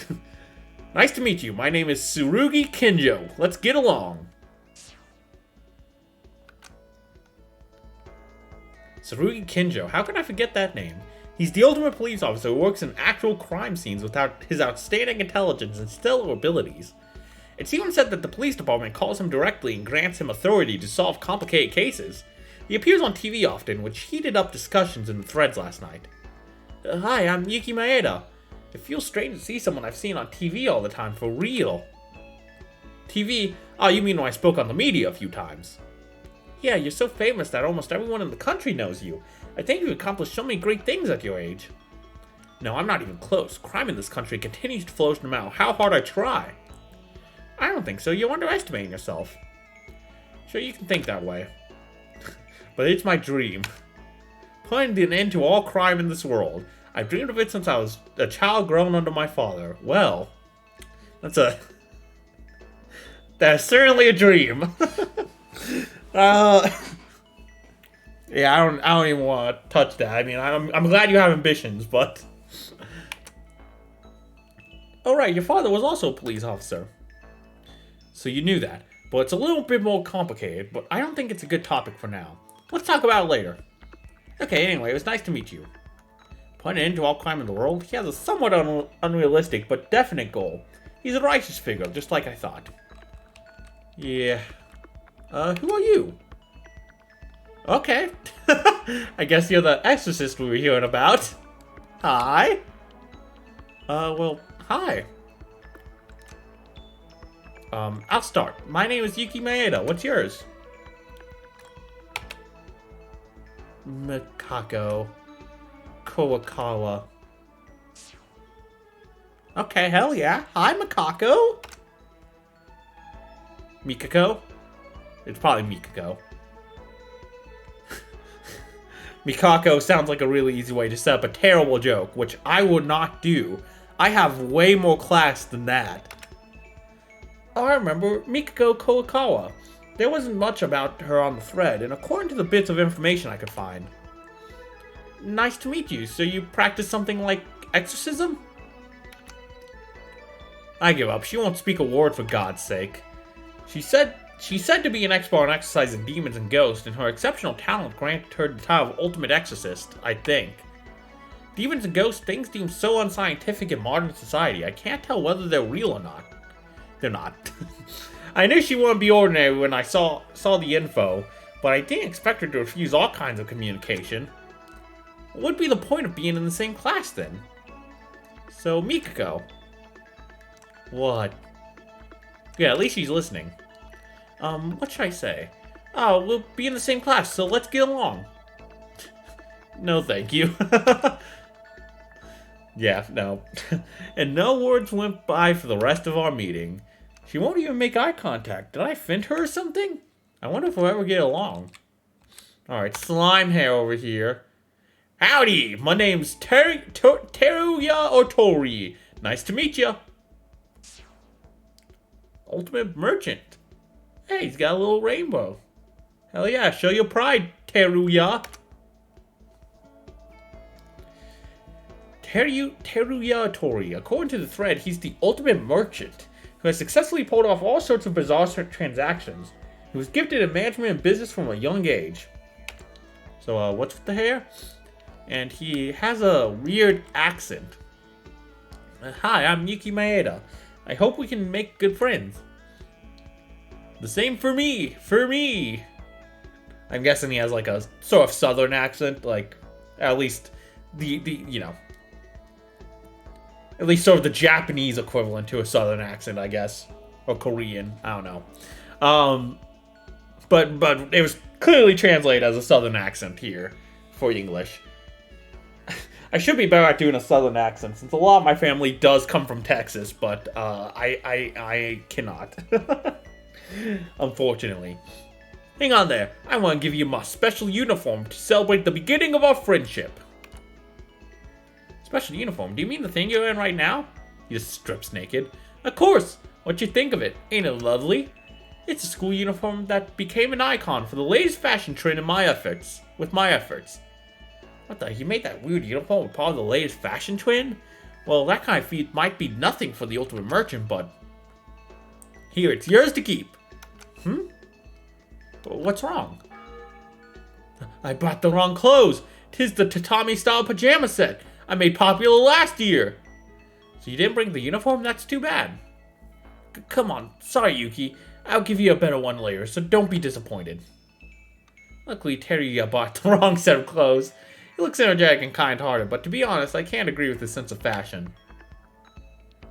Nice to meet you. My name is Tsurugi Kinjo. Let's get along. Tsurugi Kinjo. How can I forget that name? He's the ultimate police officer who works in actual crime scenes without his outstanding intelligence and stellar abilities. It's even said that the police department calls him directly and grants him authority to solve complicated cases. He appears on TV often, which heated up discussions in the threads last night. Hi, I'm Yuki Maeda. It feels strange to see someone I've seen on TV all the time, for real. TV? Oh, you mean when I spoke on the media a few times. Yeah, you're so famous that almost everyone in the country knows you. I think you've accomplished so many great things at your age. No, I'm not even close. Crime in this country continues to flourish no matter how hard I try. I don't think so. You're underestimating yourself. Sure, you can think that way. But it's my dream. Putting an end to all crime in this world. I've dreamed of it since I was a child grown under my father. Well, that's certainly a dream. Yeah, I don't even want to touch that. I mean, I'm glad you have ambitions, but... Oh, right, your father was also a police officer. So you knew that. But it's a little bit more complicated, but I don't think it's a good topic for now. Let's talk about it later. Okay, anyway, it was nice to meet you. Putting an end to all crime in the world, he has a somewhat unrealistic but definite goal. He's a righteous figure, just like I thought. Yeah. Who are you? Okay. I guess you're the exorcist we were hearing about. Hi. Well, hi. I'll start. My name is Yuki Maeda. What's yours? Mikako. Kawakawa. Okay, hell yeah. Hi, Mikako. Mikako? It's probably Mikako. Mikako sounds like a really easy way to set up a terrible joke, which I would not do. I have way more class than that. Oh, I remember Mikako Koikawa. There wasn't much about her on the thread, and according to the bits of information I could find. Nice to meet you. So you practice something like exorcism? I give up. She won't speak a word for God's sake. She's said to be an expert on exorcising demons and ghosts, and her exceptional talent granted her the title of Ultimate Exorcist, I think. Demons and ghosts, things deemed so unscientific in modern society, I can't tell whether they're real or not. They're not. I knew she wouldn't be ordinary when I saw the info, but I didn't expect her to refuse all kinds of communication. What would be the point of being in the same class then? So, Mikako. What? Yeah, at least she's listening. What should I say? Oh, we'll be in the same class, so let's get along. No, thank you. Yeah, no. And no words went by for the rest of our meeting. She won't even make eye contact. Did I offend her or something? I wonder if we'll ever get along. Alright, slime hair over here. Howdy! My name's Teruya Otori. Nice to meet ya. Ultimate Merchant. Hey, he's got a little rainbow. Hell yeah, show your pride, Teruya. Teruya Otori. According to the thread, he's the ultimate merchant who has successfully pulled off all sorts of bizarre transactions. He was gifted in management and business from a young age. So, what's with the hair? And he has a weird accent. Hi, I'm Yuki Maeda. I hope we can make good friends. The same for me! For me! I'm guessing he has like a sort of southern accent, like, at least at least sort of the Japanese equivalent to a southern accent, I guess. Or Korean, I don't know. But it was clearly translated as a southern accent here for English. I should be better at doing a southern accent, since a lot of my family does come from Texas, but I cannot. Unfortunately. Hang on there. I want to give you my special uniform to celebrate the beginning of our friendship. Special uniform? Do you mean the thing you're in right now? He just strips naked. Of course! What you think of it? Ain't it lovely? It's a school uniform that became an icon for the latest fashion trend with my efforts. What the? You made that weird uniform part of the latest fashion trend? Well, that kind of feat might be nothing for the ultimate merchant, but... Here, it's yours to keep. What's wrong? I brought the wrong clothes. 'Tis the tatami-style pajama set I made popular last year. So you didn't bring the uniform? That's too bad. Come on. Sorry, Yuki. I'll give you a better one later, so don't be disappointed. Luckily, Teruya bought the wrong set of clothes. He looks energetic and kind-hearted, but to be honest, I can't agree with his sense of fashion.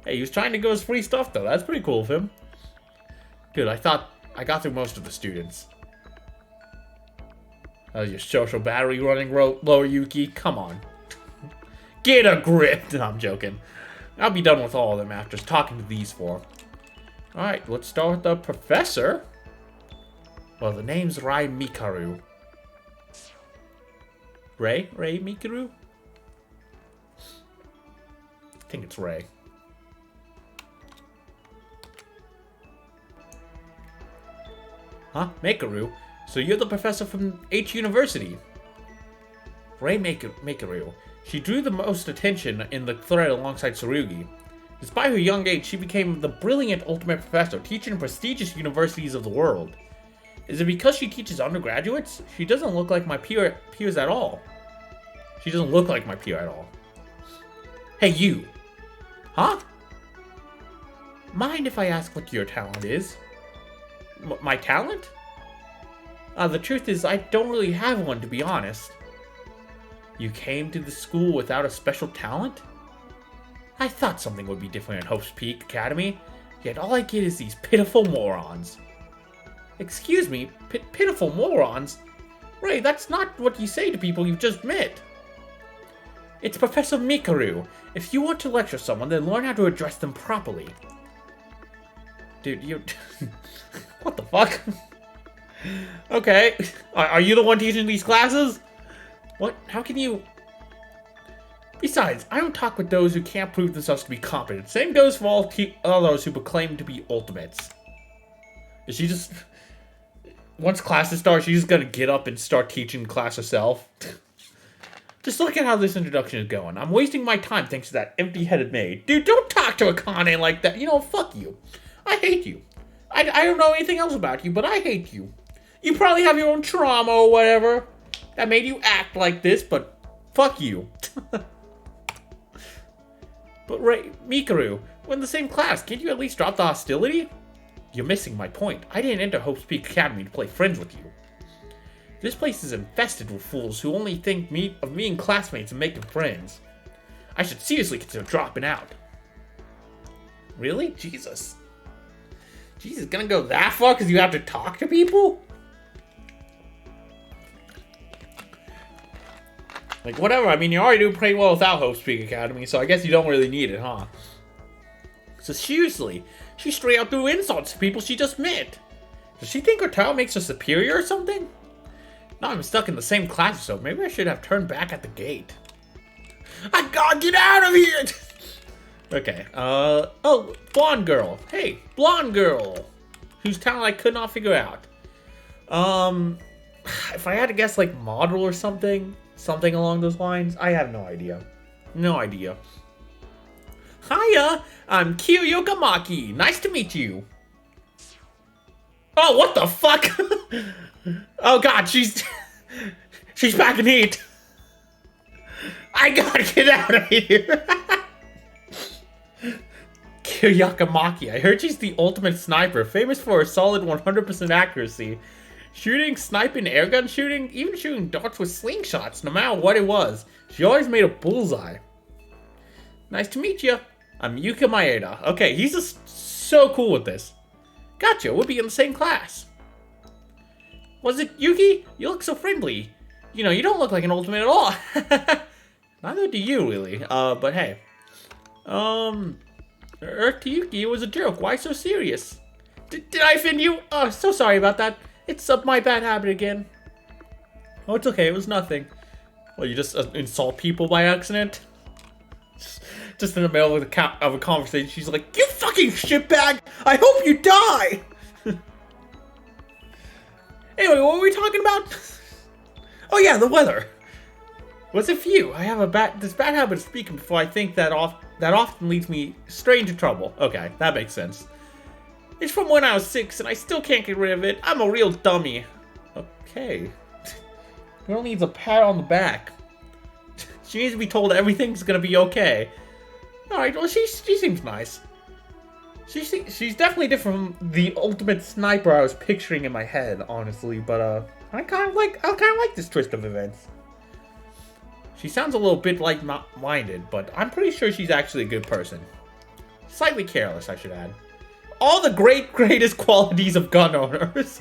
Hey, he was trying to go his free stuff, though. That's pretty cool of him. Good, I thought I got through most of the students. That was your social battery running low, Yuki. Come on. Get a grip! No, I'm joking. I'll be done with all of them after talking to these four. Alright, let's start with the professor. Well, the name's Rai Mikaru. Ray Mikaru? I think it's Ray. Huh? Mikaru? So you're the professor from H University. Ray Mikaru. She drew the most attention in the thread alongside Tsurugi. Despite her young age, she became the brilliant ultimate professor, teaching in prestigious universities of the world. Is it because she teaches undergraduates? She doesn't look like my peers at all. She doesn't look like my peer at all. Hey, you. Huh? Mind if I ask what your talent is? My talent? The truth is, I don't really have one, to be honest. You came to the school without a special talent? I thought something would be different at Hope's Peak Academy, yet all I get is these pitiful morons. Excuse me, pitiful morons? Ray, that's not what you say to people you've just met. It's Professor Mikaru. If you want to lecture someone, then learn how to address them properly. Dude, you... What the fuck? Okay. Are you the one teaching these classes? What? How can you... Besides, I don't talk with those who can't prove themselves to be competent. Same goes for all those who proclaim to be ultimates. Is she just... Once classes start, she's just gonna get up and start teaching class herself? Just look at how this introduction is going. I'm wasting my time thanks to that empty-headed maid. Dude, don't talk to Akane like that. You know, fuck you. I hate you. I don't know anything else about you, but I hate you. You probably have your own trauma or whatever that made you act like this, but fuck you. But Ray, Mikaru, we're in the same class. Can't you at least drop the hostility? You're missing my point. I didn't enter Hope's Peak Academy to play friends with you. This place is infested with fools who only think of me and classmates and making friends. I should seriously consider dropping out. Really? Jesus. Jesus, gonna go that far because you have to talk to people? Like, whatever. I mean, you already do pretty well without Hope's Peak Academy, so I guess you don't really need it, huh? So seriously, she straight out threw insults to people she just met. Does she think her talent makes her superior or something? Now I'm stuck in the same class, so maybe I should have turned back at the gate. I gotta get out of here! Okay, oh, blonde girl. Hey, blonde girl. Whose talent I could not figure out. If I had to guess, like, model or something along those lines, I have no idea. No idea. Hiya, I'm Kiryu Yokamaki. Nice to meet you. Oh, what the fuck? Oh god, she's back in heat. I gotta get out of here. Kiryu Yokamaki. I heard she's the ultimate sniper, famous for her solid 100% accuracy. Shooting, sniping, airgun shooting, even shooting darts with slingshots, no matter what it was. She always made a bullseye. Nice to meet you. I'm Yuka Maeda. Okay, he's just so cool with this. Gotcha, we'll be in the same class. Was it Yuki? You look so friendly. You know, you don't look like an ultimate at all. Neither do you, really. But hey. Earth to Yuki, it was a joke. Why so serious? Did I offend you? Oh, so sorry about that. It's my bad habit again. Oh, it's okay. It was nothing. Well, you just insult people by accident? Just in the middle of a conversation, she's like, "You fucking shitbag! I hope you die!" Anyway, what were we talking about? Oh yeah, the weather. What's it for you? I have this bad habit of speaking before I think that often leads me straight into trouble. Okay, that makes sense. It's from when I was 6 and I still can't get rid of it. I'm a real dummy. Okay. Girl needs a pat on the back. She needs to be told everything's gonna be okay. Alright, well she seems nice. She's definitely different from the ultimate sniper I was picturing in my head, honestly, but I kind of like this twist of events. She sounds a little bit like-minded, but I'm pretty sure she's actually a good person. Slightly careless, I should add. All the greatest qualities of gun owners.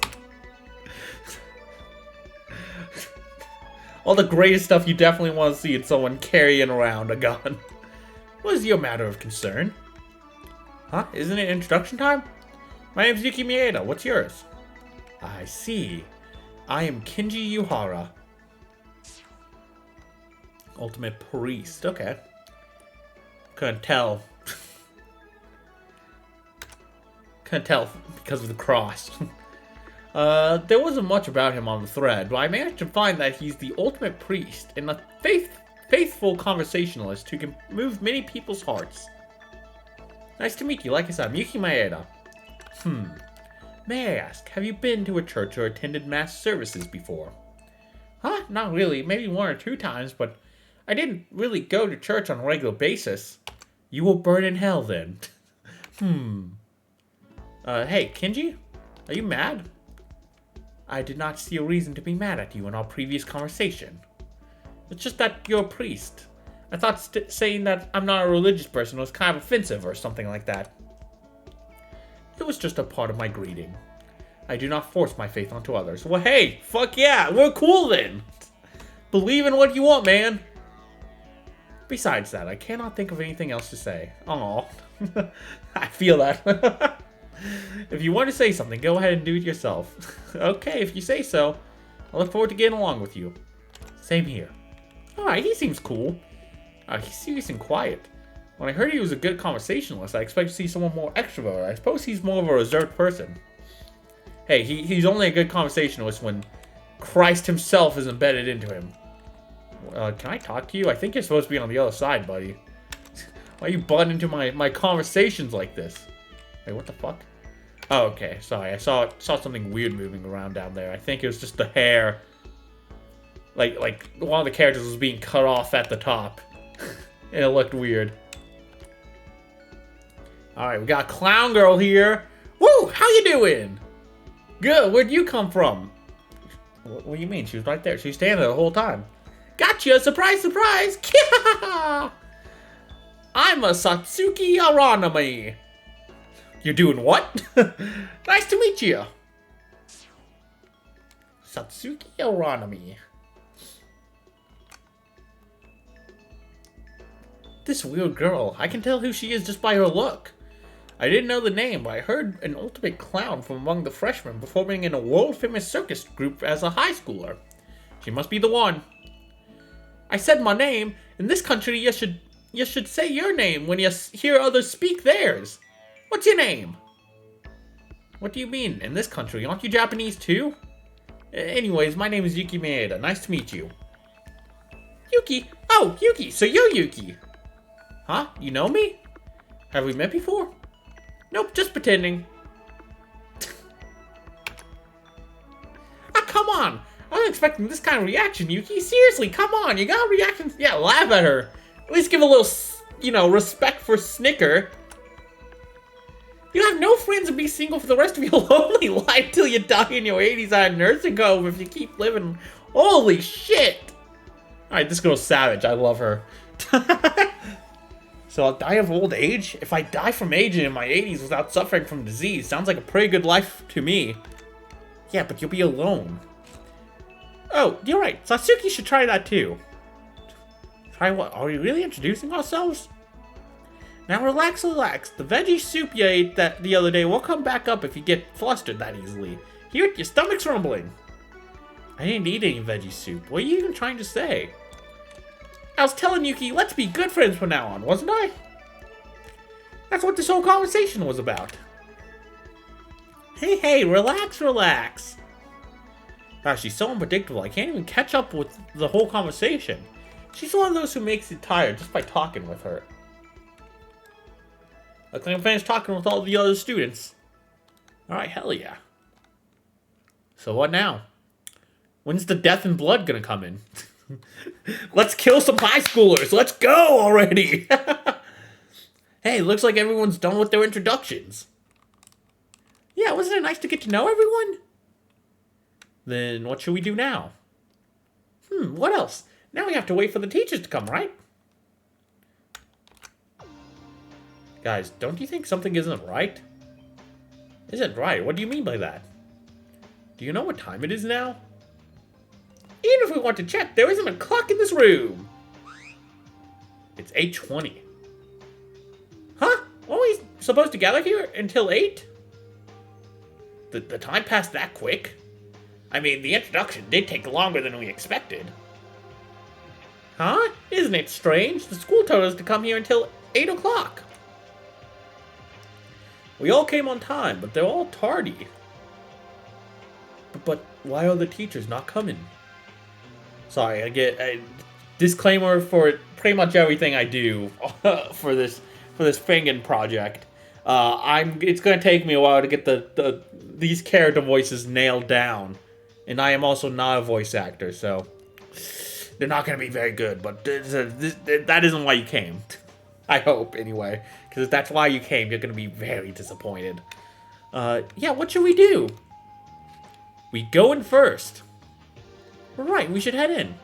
All the greatest stuff you definitely want to see in someone carrying around a gun. What is your matter of concern? Huh? Isn't it introduction time? My name's Yuki Maeda. What's yours? I see. I am Kinji Yuhara. Ultimate priest. Okay. Couldn't tell. Couldn't tell because of the cross. There wasn't much about him on the thread, but I managed to find that he's the ultimate priest and a faithful conversationalist who can move many people's hearts. Nice to meet you. Like I said, I'm Yuki Maeda. May I ask, have you been to a church or attended mass services before? Huh? Not really. Maybe 1 or 2 times, but I didn't really go to church on a regular basis. You will burn in hell then. Hey, Kinji? Are you mad? I did not see a reason to be mad at you in our previous conversation. It's just that you're a priest. I thought saying that I'm not a religious person was kind of offensive or something like that. It was just a part of my greeting. I do not force my faith onto others. Well, hey, fuck yeah, we're cool then. Believe in what you want, man. Besides that, I cannot think of anything else to say. Aw, I feel that. If you want to say something, go ahead and do it yourself. Okay, if you say so. I look forward to getting along with you. Same here. Alright, he seems cool. He's serious and quiet. When I heard he was a good conversationalist, I expected to see someone more extroverted. I suppose he's more of a reserved person. Hey, he's only a good conversationalist when Christ himself is embedded into him. Can I talk to you? I think you're supposed to be on the other side, buddy. Why are you butting into my conversations like this? Wait, what the fuck? Oh, okay. Sorry, I saw something weird moving around down there. I think it was just the hair. Like one of the characters was being cut off at the top. And it looked weird. Alright, we got Clown Girl here. Woo! How you doing? Good. Where'd you come from? What do you mean? She was right there. She was standing there the whole time. Gotcha! Surprise, surprise! I'm a Satsuki Aranami. You're doing what? Nice to meet you. Satsuki Aranami. This weird girl. I can tell who she is just by her look. I didn't know the name, but I heard an ultimate clown from among the freshmen performing in a world-famous circus group as a high schooler. She must be the one. I said my name. In this country, you should say your name when you hear others speak theirs. What's your name? What do you mean, in this country? Aren't you Japanese too? Anyways, my name is Yuki Maeda. Nice to meet you. Yuki? Oh, Yuki, so you're Yuki. Huh? You know me? Have we met before? Nope, just pretending. Ah, come on! I wasn't expecting this kind of reaction, Yuki. Seriously, come on, you got reactions? Yeah, laugh at her. At least give a little, respect for Snicker. You have no friends and be single for the rest of your lonely life till you die in your 80s at a nursing home if you keep living. Holy shit! Alright, this girl's savage. I love her. So I'll die of old age? If I die from aging in my 80s without suffering from disease, sounds like a pretty good life to me. Yeah, but you'll be alone. Oh, you're right. Satsuki should try that too. Try what? Are we really introducing ourselves? Now relax, relax. The veggie soup you ate the other day will come back up if you get flustered that easily. Here, your stomach's rumbling. I didn't eat any veggie soup. What are you even trying to say? I was telling Yuki, let's be good friends from now on, wasn't I? That's what this whole conversation was about. Hey, relax, relax. Wow, she's so unpredictable. I can't even catch up with the whole conversation. She's one of those who makes you tired just by talking with her. Looks like I'm finished talking with all the other students. Alright, hell yeah. So what now? When's the death and blood gonna come in? Let's kill some high schoolers. Let's go already. Hey, looks like everyone's done with their introductions. Yeah, wasn't it nice to get to know everyone? Then what should we do now? What else? Now we have to wait for the teachers to come, right? Guys, don't you think something isn't right? Isn't right? What do you mean by that? Do you know what time it is now? Even if we want to check, there isn't a clock in this room. It's 8:20. Huh? Weren't we supposed to gather here until 8? The time passed that quick? I mean, the introduction did take longer than we expected. Huh? Isn't it strange? The school told us to come here until 8 o'clock. We all came on time, but they're all tardy. But why are the teachers not coming? Sorry, I get a disclaimer for pretty much everything I do for this Fangan project. It's gonna take me a while to get these character voices nailed down, and I am also not a voice actor, so they're not gonna be very good. But that isn't why you came. I hope anyway, because if that's why you came, you're gonna be very disappointed. Yeah, what should we do? We go in first. Right, we should head in.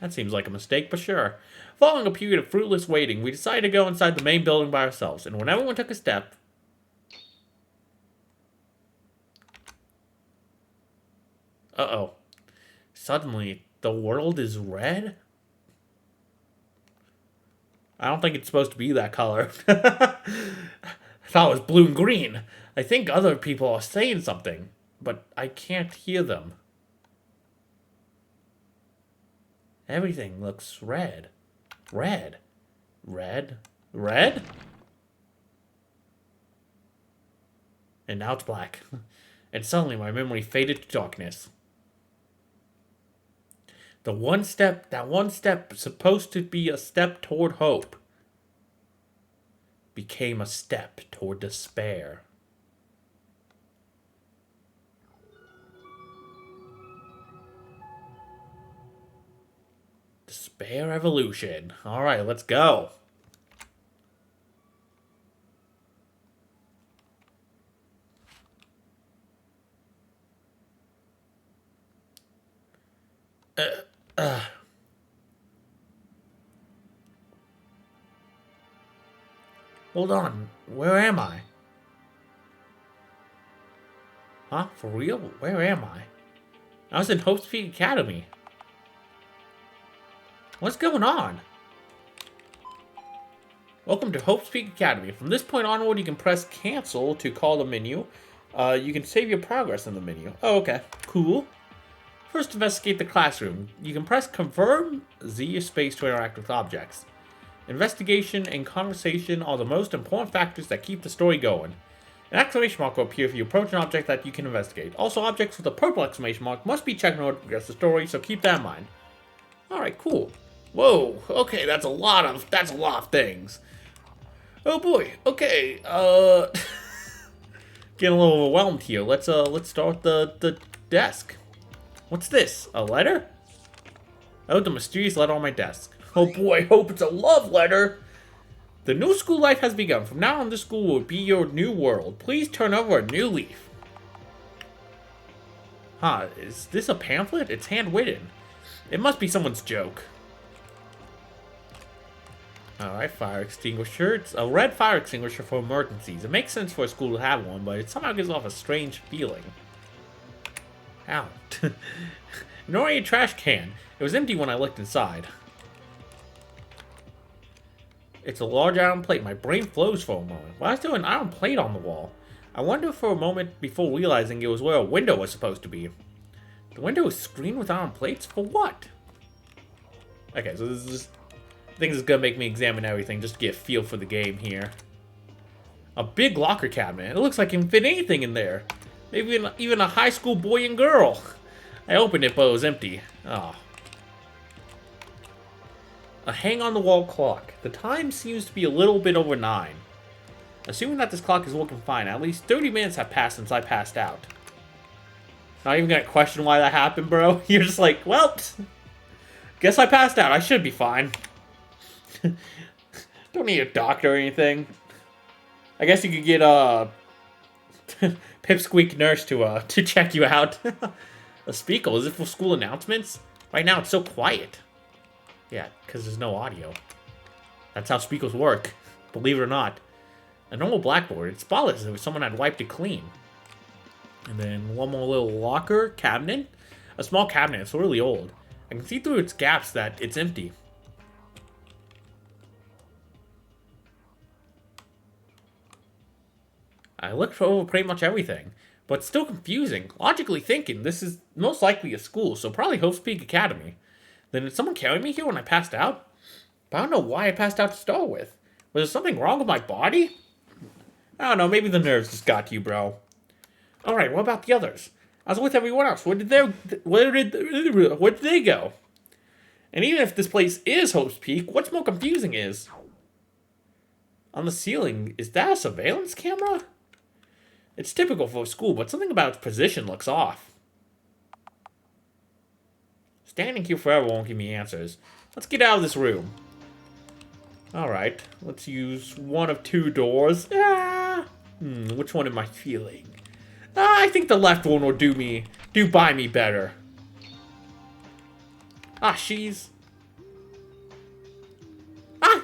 That seems like a mistake, but sure. Following a period of fruitless waiting, we decided to go inside the main building by ourselves, and when everyone took a step... Uh-oh. Suddenly, the world is red? I don't think it's supposed to be that color. I thought it was blue and green. I think other people are saying something, but I can't hear them. Everything looks red. Red. Red. Red? And now it's black. And suddenly my memory faded to darkness. That one step supposed to be a step toward hope, became a step toward despair. Despair evolution. Alright, let's go. Hold on, where am I? Huh? For real? Where am I? I was in Hope's Peak Academy. What's going on? Welcome to Hope's Peak Academy. From this point onward, you can press cancel to call the menu. You can save your progress in the menu. Oh, okay. Cool. First, investigate the classroom. You can press confirm Z space to interact with objects. Investigation and conversation are the most important factors that keep the story going. An exclamation mark will appear if you approach an object that you can investigate. Also, objects with a purple exclamation mark must be checked in order to progress the story, so keep that in mind. Alright, cool. Whoa, okay, that's a lot of things. Oh boy, okay, getting a little overwhelmed here. Let's start the desk. What's this? A letter? Oh, the mysterious letter on my desk. Oh boy, I hope it's a love letter. The new school life has begun. From now on, this school will be your new world. Please turn over a new leaf. Huh, is this a pamphlet? It's handwritten. It must be someone's joke. Alright, fire extinguisher. It's a red fire extinguisher for emergencies. It makes sense for a school to have one, but it somehow gives off a strange feeling. Ow. An ornate trash can. It was empty when I looked inside. It's a large iron plate. My brain flows for a moment. Why is there an iron plate on the wall? I wondered for a moment before realizing it was where a window was supposed to be. The window is screened with iron plates? For what? Okay, so this is... I think this is gonna make me examine everything just to get a feel for the game here. A big locker cabinet. It looks like it can fit anything in there. Maybe even a high school boy and girl. I opened it, but it was empty. Oh. A hang-on-the-wall clock. The time seems to be a little bit over 9. Assuming that this clock is working fine, at least 30 minutes have passed since I passed out. Not even gonna question why that happened, bro. You're just like, well, guess I passed out. I should be fine. Don't need a doctor or anything. I guess you could get a Pipsqueak nurse to check you out. A speaker, is it for school announcements? Right now it's so quiet. Yeah, because there's no audio. That's how speakers work, believe it or not. A normal blackboard, it's spotless as if someone had wiped it clean. And then one more little locker cabinet. A small cabinet, it's really old. I can see through its gaps that it's empty. I looked over pretty much everything, but it's still confusing. Logically thinking, this is most likely a school, so probably Hope's Peak Academy. Then did someone carry me here when I passed out? But I don't know why I passed out to start with. Was there something wrong with my body? I don't know, maybe the nerves just got to you, bro. Alright, what about the others? I was with everyone else. Where did they go? And even if this place is Hope's Peak, what's more confusing is... on the ceiling, is that a surveillance camera? It's typical for a school, but something about its position looks off. Standing here forever won't give me answers. Let's get out of this room. Alright, let's use one of two doors. Which one am I feeling? I think the left one will do by me better. She's...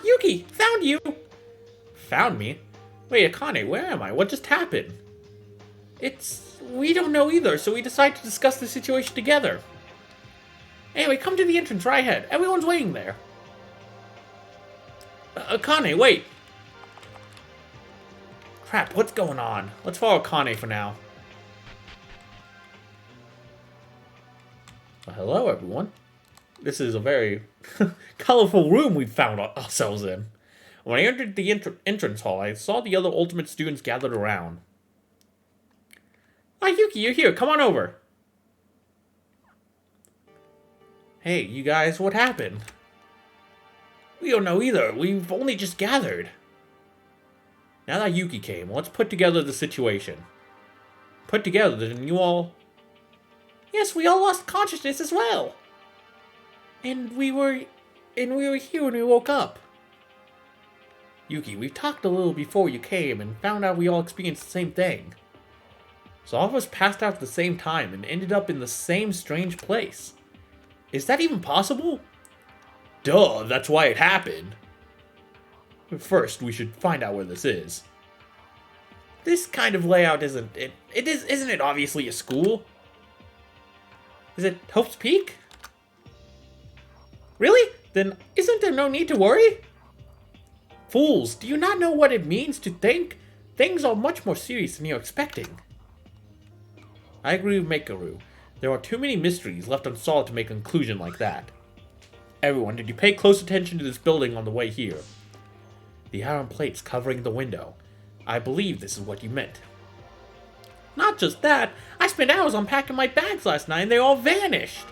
Yuki! Found you! Found me? Wait, Akane, where am I? What just happened? We don't know either, so we decided to discuss the situation together. Anyway, come to the entrance right ahead. Everyone's waiting there. Akane, wait. Crap, what's going on? Let's follow Akane for now. Well, hello, everyone. This is a very colorful room we found ourselves in. When I entered the entrance hall, I saw the other Ultimate students gathered around. Ah, Yuki, you're here. Come on over. Hey, you guys, what happened? We don't know either. We've only just gathered. Now that Yuki came, let's put together the situation. Put together, didn't you all? Yes, we all lost consciousness as well. And we were here when we woke up. Yuki, we talked a little before you came and found out we all experienced the same thing. So all of us passed out at the same time and ended up in the same strange place. Is that even possible? Duh, that's why it happened. First, we should find out where this is. This kind of layout isn't it obviously a school? Is it Hope's Peak? Really? Then isn't there no need to worry? Fools, do you not know what it means to think? Things are much more serious than you're expecting. I agree with Makeru. There are too many mysteries left unsolved to make a conclusion like that. Everyone, did you pay close attention to this building on the way here? The iron plates covering the window. I believe this is what you meant. Not just that, I spent hours unpacking my bags last night and they all vanished.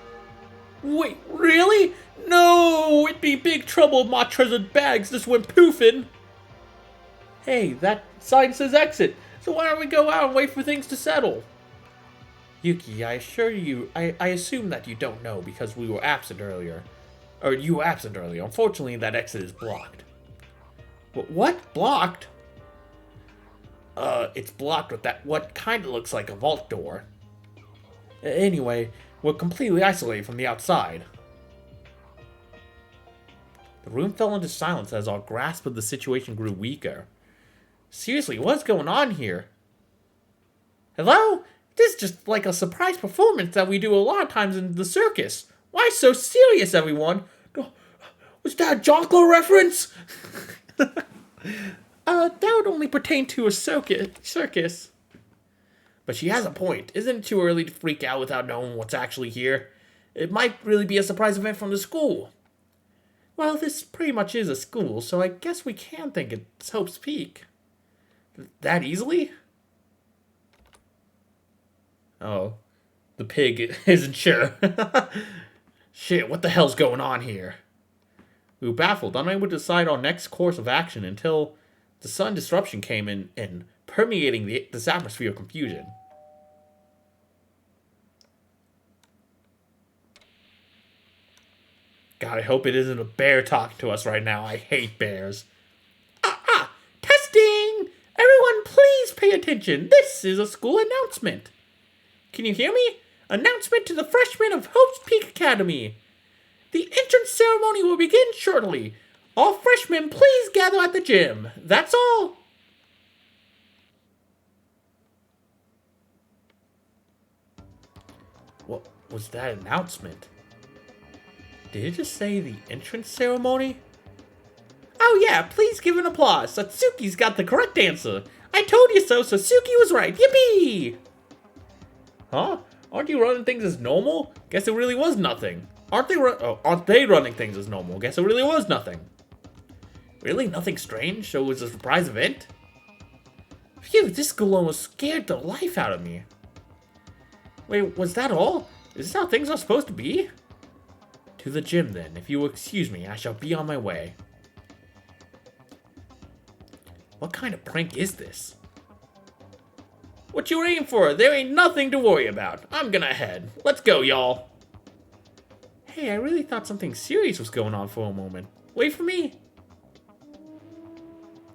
Wait, really? No, it'd be big trouble if my treasured bags just went poofing. Hey, that sign says exit, so why don't we go out and wait for things to settle? Yuki, I assure you, I assume that you don't know because we were absent earlier. Or you were absent earlier. Unfortunately, that exit is blocked. What? Blocked? It's blocked with that what kind of looks like a vault door. Anyway, we're completely isolated from the outside. The room fell into silence as our grasp of the situation grew weaker. Seriously, what's going on here? Hello? This is just like a surprise performance that we do a lot of times in the circus. Why so serious, everyone? Was that a Jonkler reference? That would only pertain to a circus. But she has a point. Isn't it too early to freak out without knowing what's actually here? It might really be a surprise event from the school. Well, this pretty much is a school, so I guess we can think it's Hope's Peak. That easily? Oh, the pig isn't sure. Shit, what the hell's going on here? We were baffled, unable to decide our next course of action until the sudden disruption came in and permeating this atmosphere of confusion. God, I hope it isn't a bear talking to us right now. I hate bears. Testing! Everyone, please pay attention. This is a school announcement. Can you hear me? Announcement to the freshmen of Hope's Peak Academy. The entrance ceremony will begin shortly. All freshmen, please gather at the gym. That's all. What was that announcement? Did it just say the entrance ceremony? Oh yeah, please give an applause. Satsuki's got the correct answer. I told you so, Satsuki was right. Yippee! Huh? Aren't you running things as normal? Guess it really was nothing. Aren't they running things as normal? Guess it really was nothing. Really? Nothing strange? So it was a surprise event? Phew, this school almost scared the life out of me. Wait, was that all? Is this how things are supposed to be? To the gym then. If you will excuse me, I shall be on my way. What kind of prank is this? What you waiting for? There ain't nothing to worry about. I'm gonna head. Let's go, y'all. Hey, I really thought something serious was going on for a moment. Wait for me.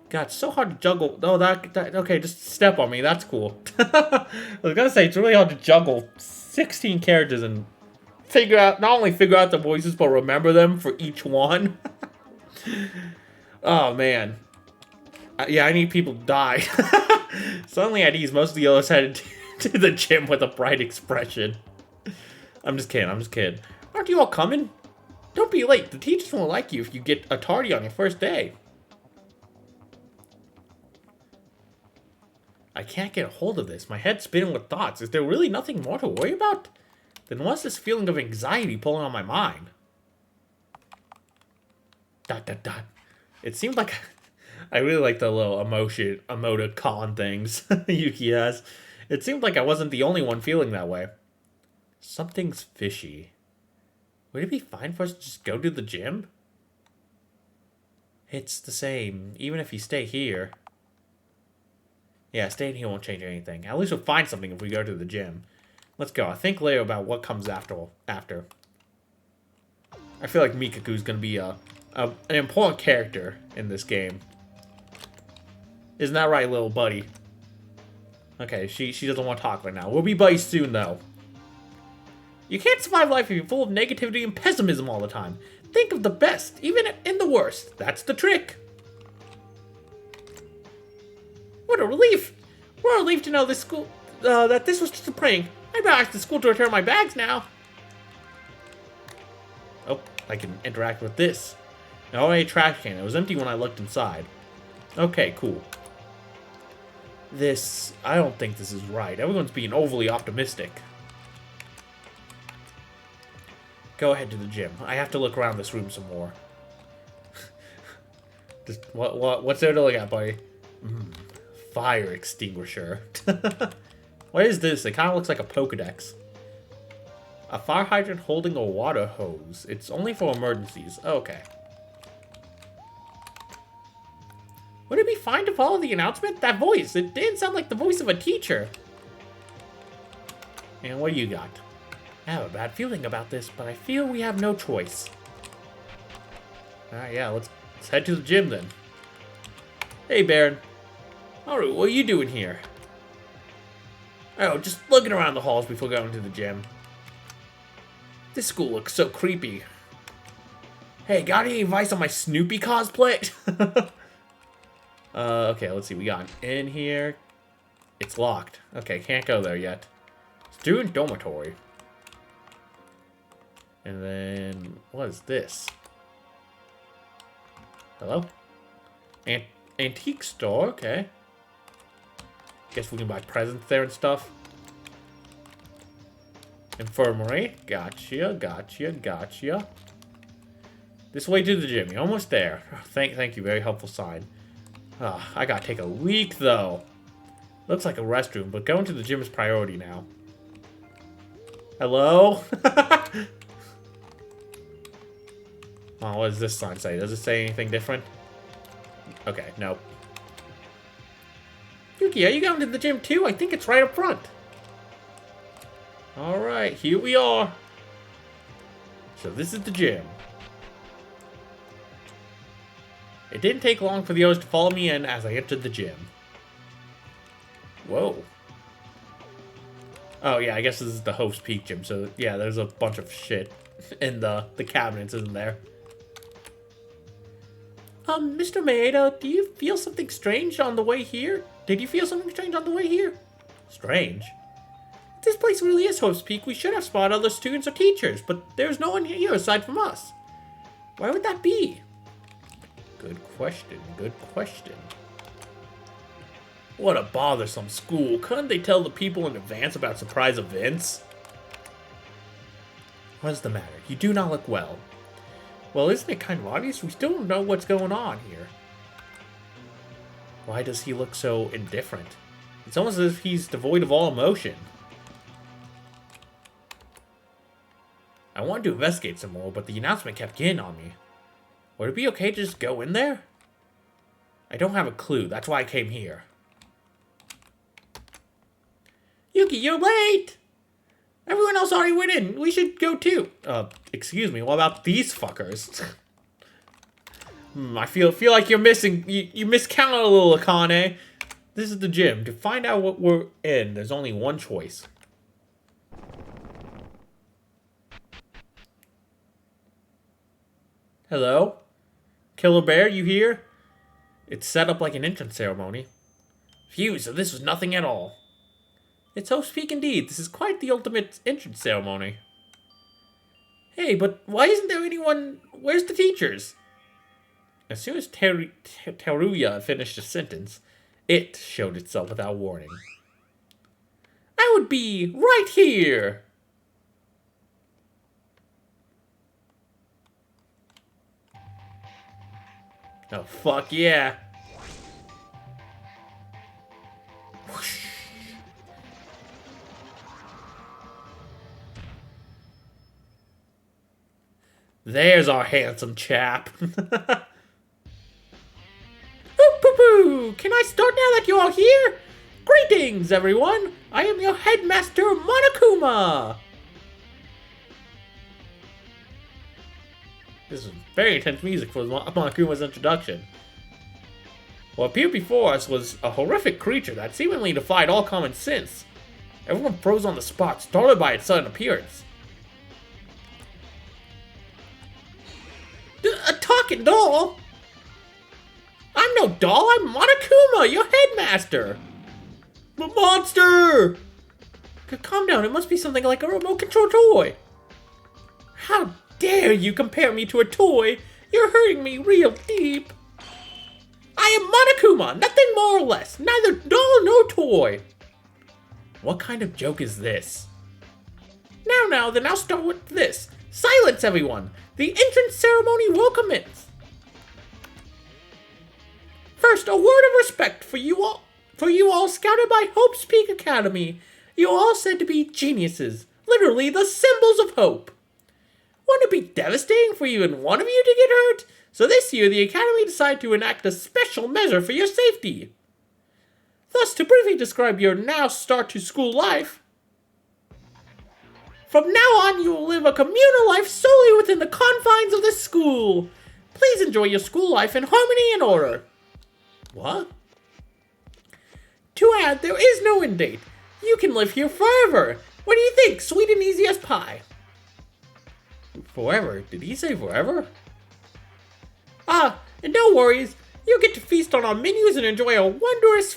God, it's so hard to juggle. Oh, okay, just step on me. That's cool. I was gonna say, it's really hard to juggle 16 characters and not only figure out the voices, but remember them for each one. Oh, man. Yeah, I need people to die. Suddenly at ease, most of the others headed to the gym with a bright expression. I'm just kidding. Aren't you all coming? Don't be late. The teachers won't like you if you get a tardy on your first day. I can't get a hold of this. My head's spinning with thoughts. Is there really nothing more to worry about? Then what's this feeling of anxiety pulling on my mind? Dot dot dot. It seemed like I really like the little emoticon things Yuki has. It seemed like I wasn't the only one feeling that way. Something's fishy. Would it be fine for us to just go to the gym? It's the same, even if you stay here. Yeah, staying here won't change anything. At least we'll find something if we go to the gym. Let's go. I'll think later about what comes after. I feel like Mikaku's gonna be an important character in this game. Isn't that right, little buddy? Okay, she doesn't want to talk right now. We'll be buddies soon, though. You can't survive life if you're full of negativity and pessimism all the time. Think of the best, even in the worst. That's the trick. What a relief! We're relieved to know this school that this was just a prank. I better ask the school to return my bags now. Oh, I can interact with this. Oh, a trash can. It was empty when I looked inside. Okay, cool. I don't think this is right. Everyone's being overly optimistic. Go ahead to the gym. I have to look around this room some more. What's there to look at, buddy? Fire extinguisher. What is this? It kind of looks like a Pokedex. A fire hydrant holding a water hose. It's only for emergencies. Okay. Would it be fine to follow the announcement? That voice, it didn't sound like the voice of a teacher. And what do you got? I have a bad feeling about this, but I feel we have no choice. Alright, yeah, let's head to the gym then. Hey, Baron. Alright, what are you doing here? Oh, just looking around the halls before going to the gym. This school looks so creepy. Hey, got any advice on my Snoopy cosplay? Okay, let's see. We got in here. It's locked. Okay, can't go there yet. Student dormitory. And then, what is this? Hello? Antique store, okay. Guess we can buy presents there and stuff. Infirmary. Gotcha. This way to the gym. You're almost there. Thank you. Very helpful sign. I gotta take a leak, though. Looks like a restroom, but going to the gym is priority now. Hello? Oh, what does this sign say? Does it say anything different? Okay, nope. Yuki, are you going to the gym too? I think it's right up front. Alright, here we are. So this is the gym. It didn't take long for the others to follow me in as I entered the gym. Whoa. Oh yeah, I guess this is the Host Peak gym, so yeah, there's a bunch of shit in the cabinets, isn't there? Mr. Maeda, do you feel something strange on the way here? Did you feel something strange on the way here? Strange? If this place really is Host Peak, we should have spotted other students or teachers, but there's no one here aside from us. Why would that be? Good question. What a bothersome school. Couldn't they tell the people in advance about surprise events? What's the matter? You do not look well. Well, isn't it kind of obvious? We still don't know what's going on here. Why does he look so indifferent? It's almost as if he's devoid of all emotion. I wanted to investigate some more, but the announcement kept getting on me. Would it be okay to just go in there? I don't have a clue. That's why I came here. Yuki, you're late! Everyone else already went in. We should go too. Excuse me. What about these fuckers? I feel like you're missing. You miscounted a little, Akane. This is the gym. To find out what we're in, there's only one choice. Hello? Killer Bear, you here? It's set up like an entrance ceremony. Phew, so this was nothing at all. It's Host Peak indeed. This is quite the ultimate entrance ceremony. Hey, but why isn't there anyone? Where's the teachers? As soon as Teruya finished a sentence, it showed itself without warning. I would be right here! Oh, fuck yeah. Whoosh. There's our handsome chap. Poo-poo-poo! Can I start now that you're all here? Greetings, everyone! I am your headmaster, Monokuma! This is very intense music for Monokuma's introduction. What appeared before us was a horrific creature that seemingly defied all common sense. Everyone froze on the spot, startled by its sudden appearance. A talking doll? I'm no doll, I'm Monokuma, your headmaster! The monster! Calm down, it must be something like a remote control toy. How dare you compare me to a toy? You're hurting me real deep. I am Monokuma, nothing more or less, neither doll nor toy. What kind of joke is this? Now, then I'll start with this. Silence, everyone! The entrance ceremony will commence. First, a word of respect for you all scouted by Hope's Peak Academy. You are all said to be geniuses, literally the symbols of hope. Wouldn't it be devastating for even one of you to get hurt? So this year, the Academy decided to enact a special measure for your safety. Thus, to briefly describe your now start to school life, from now on, you will live a communal life solely within the confines of this school. Please enjoy your school life in harmony and order. What? To add, there is no end date. You can live here forever. What do you think? Sweet and easy as pie. Forever? Did he say forever? Ah, and no worries. You'll get to feast on our menus and enjoy our wondrous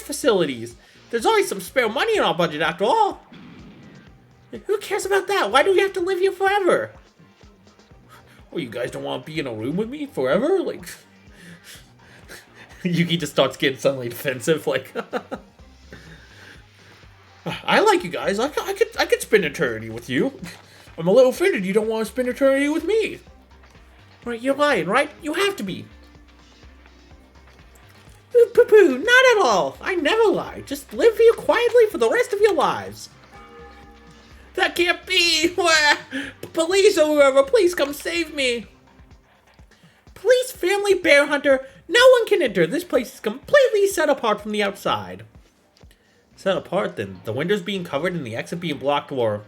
facilities. There's always some spare money in our budget after all. Who cares about that? Why do we have to live here forever? Oh, you guys don't want to be in a room with me forever? Like, Yuki just starts getting suddenly defensive. Like, I like you guys. I could spend eternity with you. I'm a little offended you don't want to spend eternity with me. Right, you're lying, right? You have to be. Poo-poo, not at all. I never lie. Just live here quietly for the rest of your lives. That can't be! Police or whoever, please come save me! Police, family, bear hunter, no one can enter. This place is completely set apart from the outside. Set apart then? The windows being covered and the exit being blocked or...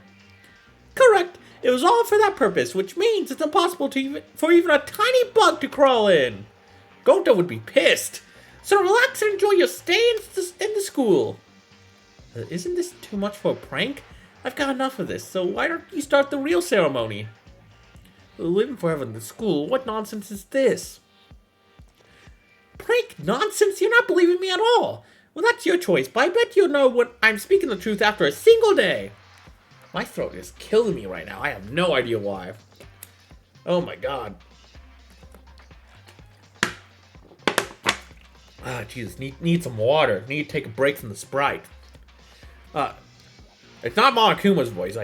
Correct! It was all for that purpose, which means it's impossible for even a tiny bug to crawl in. Gota would be pissed. So relax and enjoy your stay in the school. Isn't this too much for a prank? I've got enough of this, so why don't you start the real ceremony? Living forever in the school, what nonsense is this? Prank nonsense? You're not believing me at all. Well, that's your choice, but I bet you'll know when I'm speaking the truth after a single day. My throat is killing me right now. I have no idea why. Oh my god. Ah, Jesus, need some water. Need to take a break from the Sprite. It's not Monokuma's voice.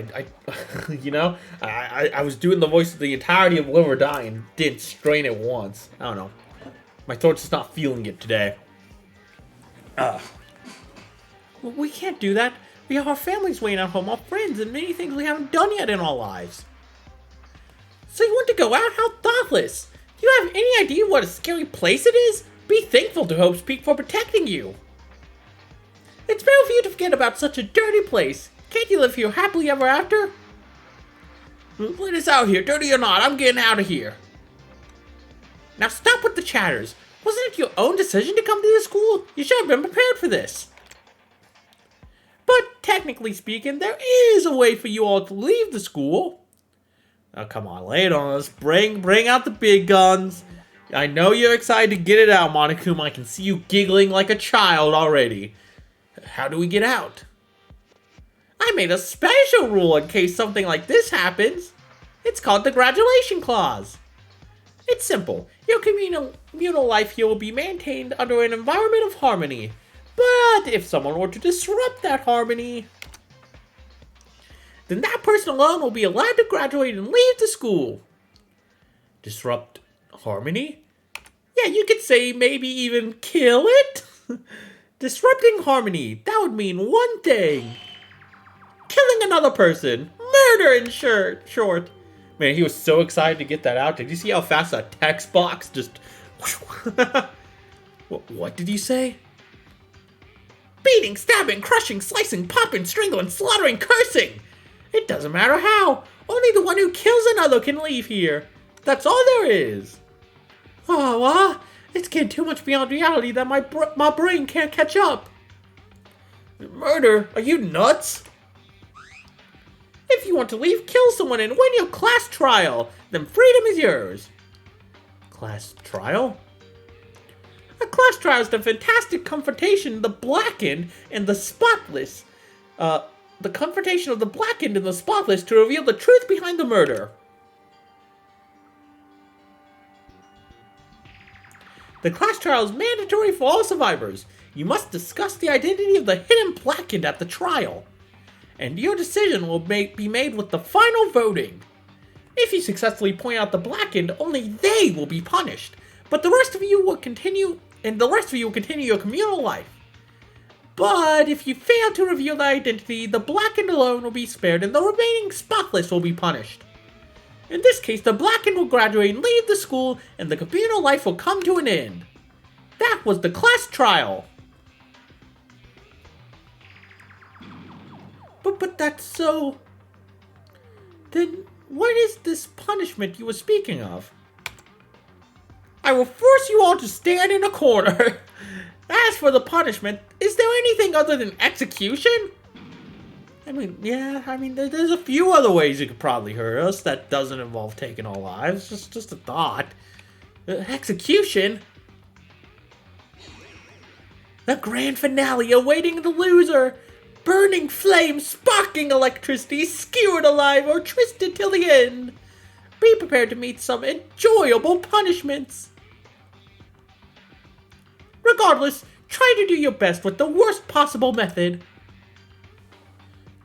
You know, I was doing the voice of the entirety of Live or Die and didn't strain it once. I don't know. My throat's just not feeling it today. Well, we can't do that. We have our families waiting at home, our friends, and many things we haven't done yet in our lives. So you want to go out? How thoughtless! Do you have any idea what a scary place it is? Be thankful to Hope's Peak for protecting you. It's fair for you to forget about such a dirty place. Can't you live here happily ever after? Let us out here, dirty or not, I'm getting out of here. Now stop with the chatters. Wasn't it your own decision to come to the school? You should have been prepared for this. But technically speaking, there is a way for you all to leave the school. Oh, come on, lay it on us. Bring out the big guns. I know you're excited to get it out, Monokuma. I can see you giggling like a child already. How do we get out? I made a special rule in case something like this happens. It's called the Graduation Clause. It's simple. Your communal life here will be maintained under an environment of harmony. But if someone were to disrupt that harmony, then that person alone will be allowed to graduate and leave the school. Disrupt harmony? Yeah, you could say maybe even kill it? Disrupting harmony, that would mean one thing. Killing another person. Murder in short. Man, he was so excited to get that out. Did you see how fast that text box just... What did you say? Beating, stabbing, crushing, slicing, popping, strangling, slaughtering, cursing. It doesn't matter how. Only the one who kills another can leave here. That's all there is. Oh, it's getting too much beyond reality that my brain can't catch up. Murder? Are you nuts? If you want to leave, kill someone and win your class trial. Then freedom is yours. Class trial? A class trial is the fantastic confrontation of the blackened and the spotless. The confrontation of the blackened and the spotless to reveal the truth behind the murder. The class trial is mandatory for all survivors. You must discuss the identity of the hidden blackened at the trial. And your decision will be made with the final voting. If you successfully point out the blackened, only they will be punished. But the rest of you will continue, your communal life. But if you fail to reveal the identity, the blackened alone will be spared and the remaining spotless will be punished. In this case, the blackened will graduate and leave the school, and the communal life will come to an end. That was the class trial. But that's so... Then what is this punishment you were speaking of? I will force you all to stand in a corner. As for the punishment, is there anything other than execution? There's a few other ways you could probably hurt us that doesn't involve taking our lives. Just a thought. Execution? The grand finale awaiting the loser. Burning flames, sparking electricity, skewered alive, or twisted till the end. Be prepared to meet some enjoyable punishments. Regardless, try to do your best with the worst possible method.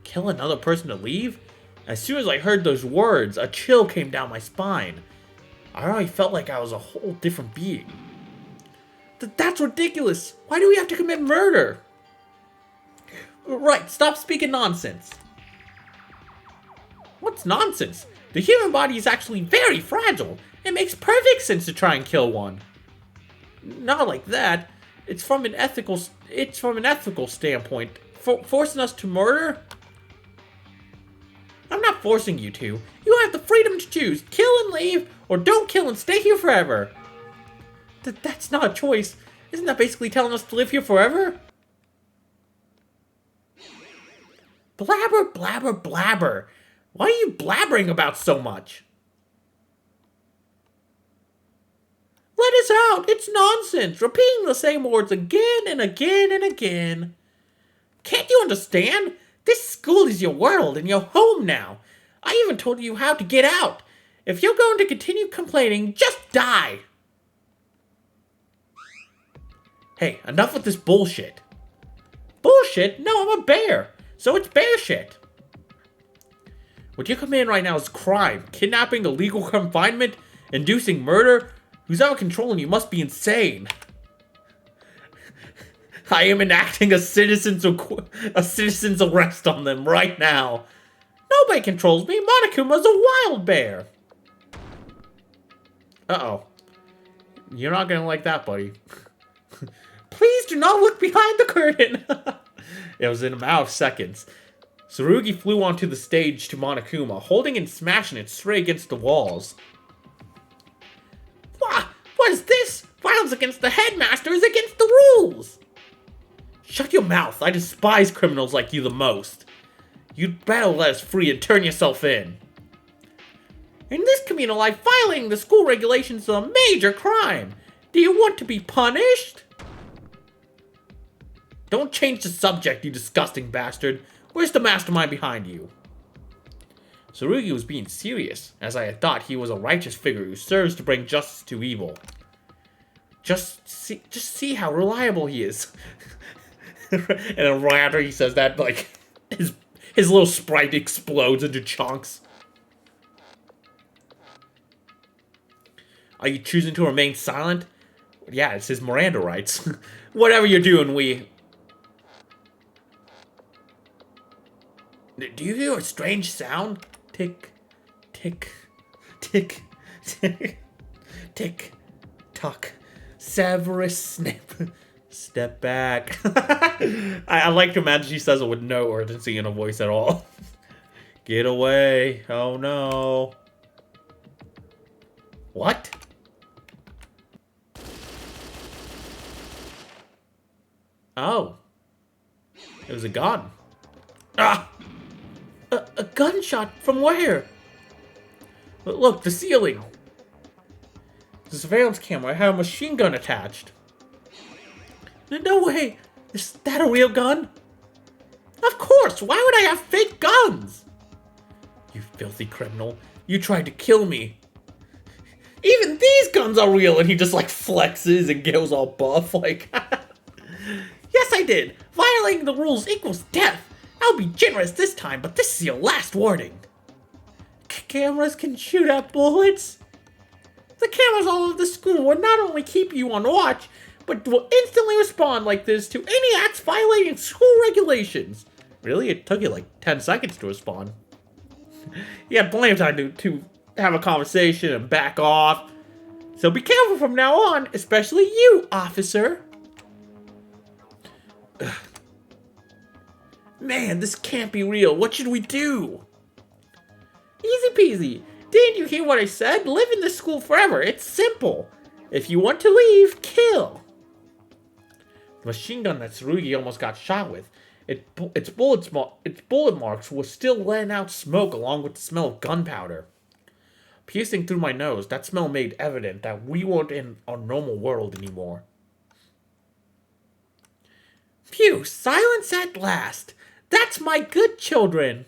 Kill another person to leave? As soon as I heard those words, a chill came down my spine. I already felt like I was a whole different being. That's ridiculous. Why do we have to commit murder? Right, stop speaking nonsense. What's nonsense? The human body is actually very fragile. It makes perfect sense to try and kill one. Not like that. It's from an ethical standpoint. Forcing us to murder? I'm not forcing you to. You have the freedom to choose. Kill and leave, or don't kill and stay here forever. That's not a choice. Isn't that basically telling us to live here forever? Blabber, blabber, blabber. What are you blabbering about so much? Let us out. It's nonsense. Repeating the same words again and again and again. Can't you understand? This school is your world and your home now. I even told you how to get out. If you're going to continue complaining, just die. Hey, enough with this bullshit. Bullshit? No, I'm a bear. So it's bear shit. What you command right now is crime. Kidnapping, illegal confinement, inducing murder. Who's out of control and you must be insane. I am enacting a citizen's arrest on them right now. Nobody controls me. Monokuma's a wild bear. Uh-oh. You're not gonna like that, buddy. Please do not look behind the curtain. It was in a matter of seconds. Tsurugi flew onto the stage to Monokuma, holding and smashing it straight against the walls. What is this? Violence against the headmaster is against the rules. Shut your mouth. I despise criminals like you the most. You'd better let us free and turn yourself in. In this communal life, violating the school regulations is a major crime. Do you want to be punished? Don't change the subject, you disgusting bastard. Where's the mastermind behind you? Tsurugi was being serious, as I had thought he was a righteous figure who serves to bring justice to evil. Just see how reliable he is. And then right after he says that, like, his little sprite explodes into chunks. Are you choosing to remain silent? Yeah, it's his Miranda rights. Whatever you're doing, we... Do you hear a strange sound? Tick, tick, tick, tick, tick, tock. Severus Snape. Step back. I like to imagine she says it with no urgency in her voice at all. Get away. Oh no. What? Oh. It was a gun. Ah! A gunshot from where? Look, the ceiling. The surveillance camera had a machine gun attached. No way! Is that a real gun? Of course! Why would I have fake guns? You filthy criminal. You tried to kill me. Even these guns are real, and he just like flexes and goes all buff like... Yes, I did! Violating the rules equals death! I'll be generous this time, but this is your last warning. Cameras can shoot out bullets? The cameras all over the school will not only keep you on watch, but will instantly respond like this to any acts violating school regulations. Really? It took you like 10 seconds to respond. You had plenty of time to have a conversation and back off. So be careful from now on, especially you, officer. Ugh. Man, this can't be real. What should we do? Easy peasy. Didn't you hear what I said? Live in this school forever. It's simple. If you want to leave, kill. The machine gun that Tsurugi almost got shot with, its bullet marks were still letting out smoke along with the smell of gunpowder. Piercing through my nose, that smell made evident that we weren't in our normal world anymore. Phew, silence at last. That's my good children.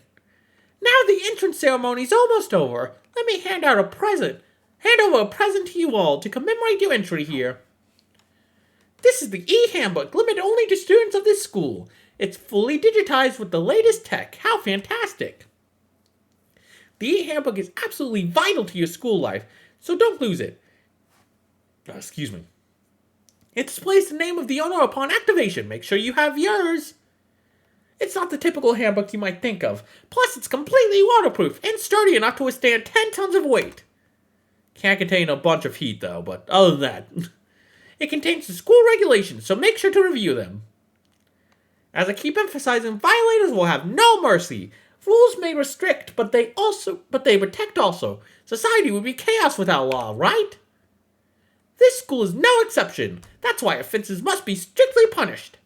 Now the entrance ceremony's almost over. Let me hand over a present to you all to commemorate your entry here. This is the e-handbook, limited only to students of this school. It's fully digitized with the latest tech. How fantastic. The e-handbook is absolutely vital to your school life, so don't lose it. Excuse me. It displays the name of the owner upon activation. Make sure you have yours. It's not the typical handbook you might think of. Plus, it's completely waterproof and sturdy enough to withstand 10 tons of weight. Can't contain a bunch of heat, though, but other than that, it contains the school regulations, so make sure to review them. As I keep emphasizing, violators will have no mercy. Rules may restrict, but they protect also. Society would be chaos without law, right? This school is no exception. That's why offenses must be strictly punished.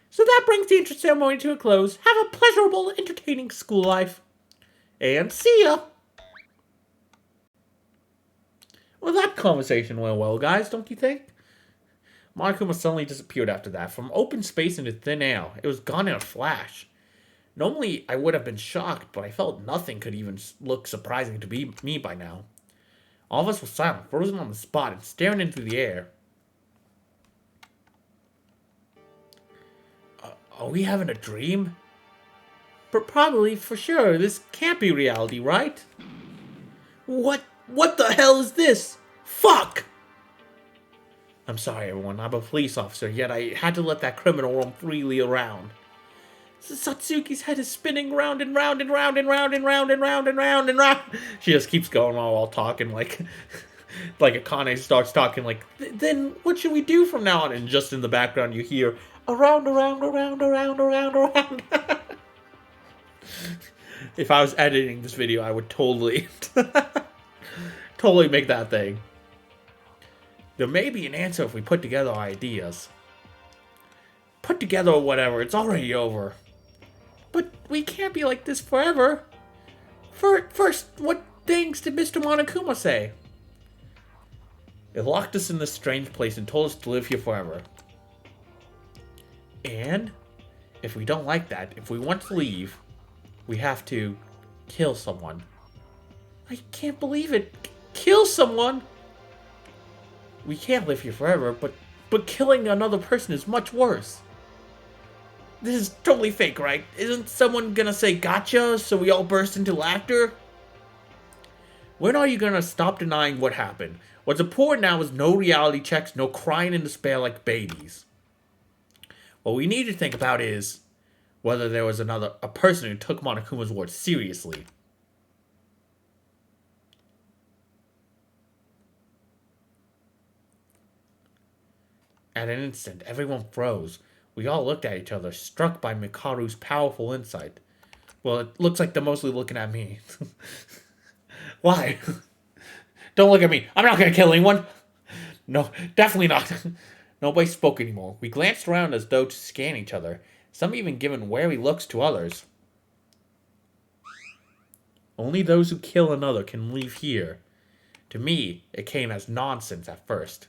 So that brings the entrance ceremony to a close. Have a pleasurable, entertaining school life. And see ya! Well, that conversation went well, guys, don't you think? Monokuma suddenly disappeared after that, from open space into thin air. It was gone in a flash. Normally, I would have been shocked, but I felt nothing could even look surprising to me by now. All of us were silent, frozen on the spot, and staring into the air. Are we having a dream? But probably, for sure, this can't be reality, right? What the hell is this? Fuck! I'm sorry, everyone. I'm a police officer, yet I had to let that criminal roam freely around. Satsuki's head is spinning round and round and round and round and round and round and round and round. She just keeps going while talking like Akane starts talking like, then what should we do from now on? And just in the background you hear, around. If I was editing this video, I would totally make that thing. There may be an answer if we put together our ideas. Put together or whatever, it's already over. But we can't be like this forever. First, what things did Mr. Monokuma say? It locked us in this strange place and told us to live here forever. And if we don't like that, if we want to leave, we have to kill someone. I can't believe it. Kill someone? We can't live here forever, but killing another person is much worse. This is totally fake, right? Isn't someone gonna say gotcha so we all burst into laughter? When are you gonna stop denying what happened? What's important now is no reality checks, no crying in despair like babies. What we need to think about is whether there was a person who took Monokuma's words seriously. At an instant, everyone froze. We all looked at each other, struck by Mikaru's powerful insight. Well, it looks like they're mostly looking at me. Why? Don't look at me. I'm not gonna kill anyone. No, definitely not. Nobody spoke anymore. We glanced around as though to scan each other, some even giving wary looks to others. Only those who kill another can leave here. To me, it came as nonsense at first.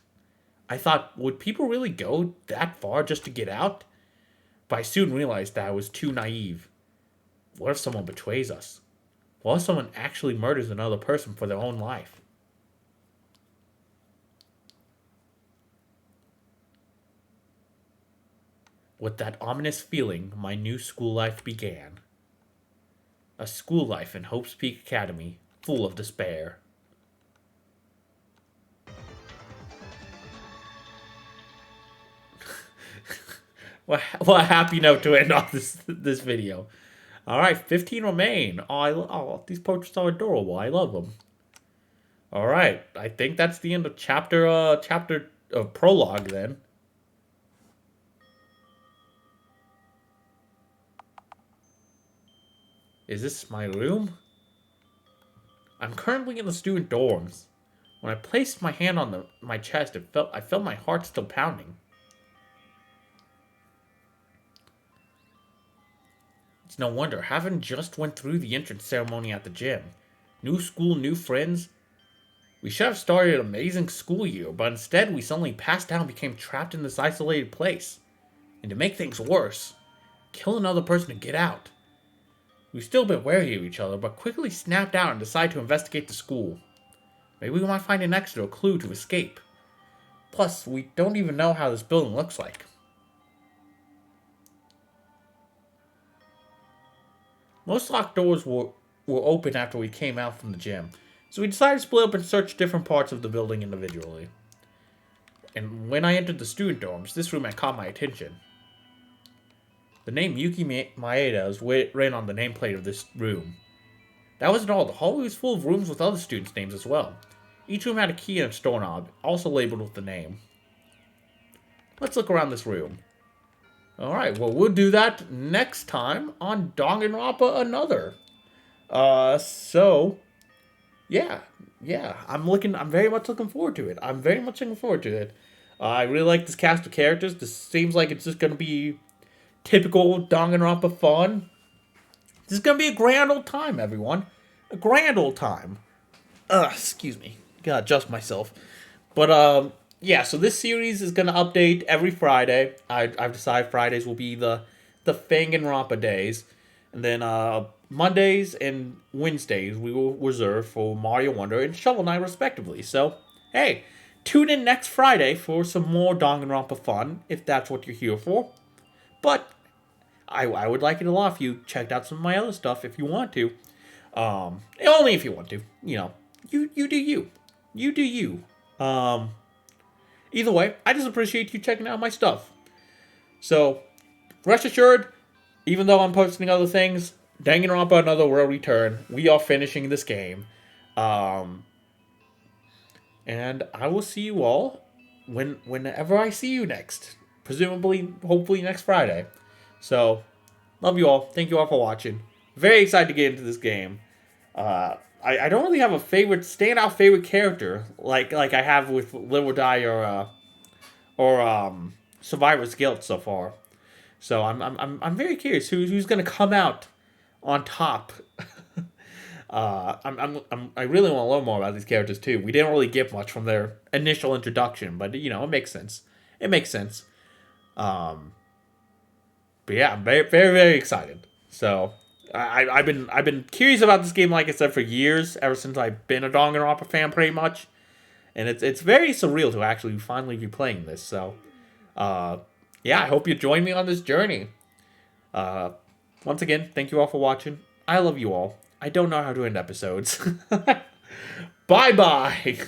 I thought, would people really go that far just to get out? But I soon realized that I was too naive. What if someone betrays us? What if someone actually murders another person for their own life? With that ominous feeling, my new school life began. A school life in Hope's Peak Academy, full of despair. What a happy note to end off this video. Alright, 15 remain. These portraits are adorable. I love them. Alright, I think that's the end of chapter of Prologue then. Is this my room? I'm currently in the student dorms. When I placed my hand on my chest, I felt my heart still pounding. It's no wonder. Haven't just went through the entrance ceremony at the gym. New school, new friends. We should have started an amazing school year, but instead we suddenly passed out and became trapped in this isolated place. And to make things worse, kill another person to get out. We've still been wary of each other, but quickly snapped out and decided to investigate the school. Maybe we might find an exit or clue to escape. Plus, we don't even know how this building looks like. Most locked doors were open after we came out from the gym, so we decided to split up and search different parts of the building individually. And when I entered the student dorms, this room had caught my attention. The name Yuki Maeda is written on the nameplate of this room. That wasn't all. The hallway was full of rooms with other students' names as well. Each room had a key and a doorknob, also labeled with the name. Let's look around this room. Alright, well, we'll do that next time on Danganronpa Another. Yeah, I'm very much looking forward to it. I really like this cast of characters. This seems like it's just going to be typical Danganronpa fun. This is going to be a grand old time, everyone. A grand old time. Excuse me. Gotta adjust myself. But, yeah, so this series is going to update every Friday. I've decided Fridays will be the Fanganronpa days. And then, Mondays and Wednesdays we will reserve for Mario Wonder and Shovel Knight, respectively. So, hey, tune in next Friday for some more Danganronpa fun, if that's what you're here for. But I would like it a lot if you checked out some of my other stuff if you want to. Only if you want to. You know, you do you. You do you. Either way, I just appreciate you checking out my stuff. So, rest assured, even though I'm posting other things, Danganronpa Another will return. We are finishing this game. And I will see you all whenever I see you next. Presumably, hopefully next Friday. So, love you all. Thank you all for watching. Very excited to get into this game. I don't really have a standout favorite character like I have with Live or Die or Survivor's Guilt so far. So I'm very curious who's gonna come out on top. I really want to learn more about these characters too. We didn't really get much from their initial introduction, but you know it makes sense. But yeah, I'm very, very, very excited. So I've been curious about this game, like I said, for years, ever since I've been a Danganronpa fan, pretty much. And it's very surreal to actually finally be playing this. So, yeah, I hope you join me on this journey. Once again, thank you all for watching. I love you all. I don't know how to end episodes. Bye-bye.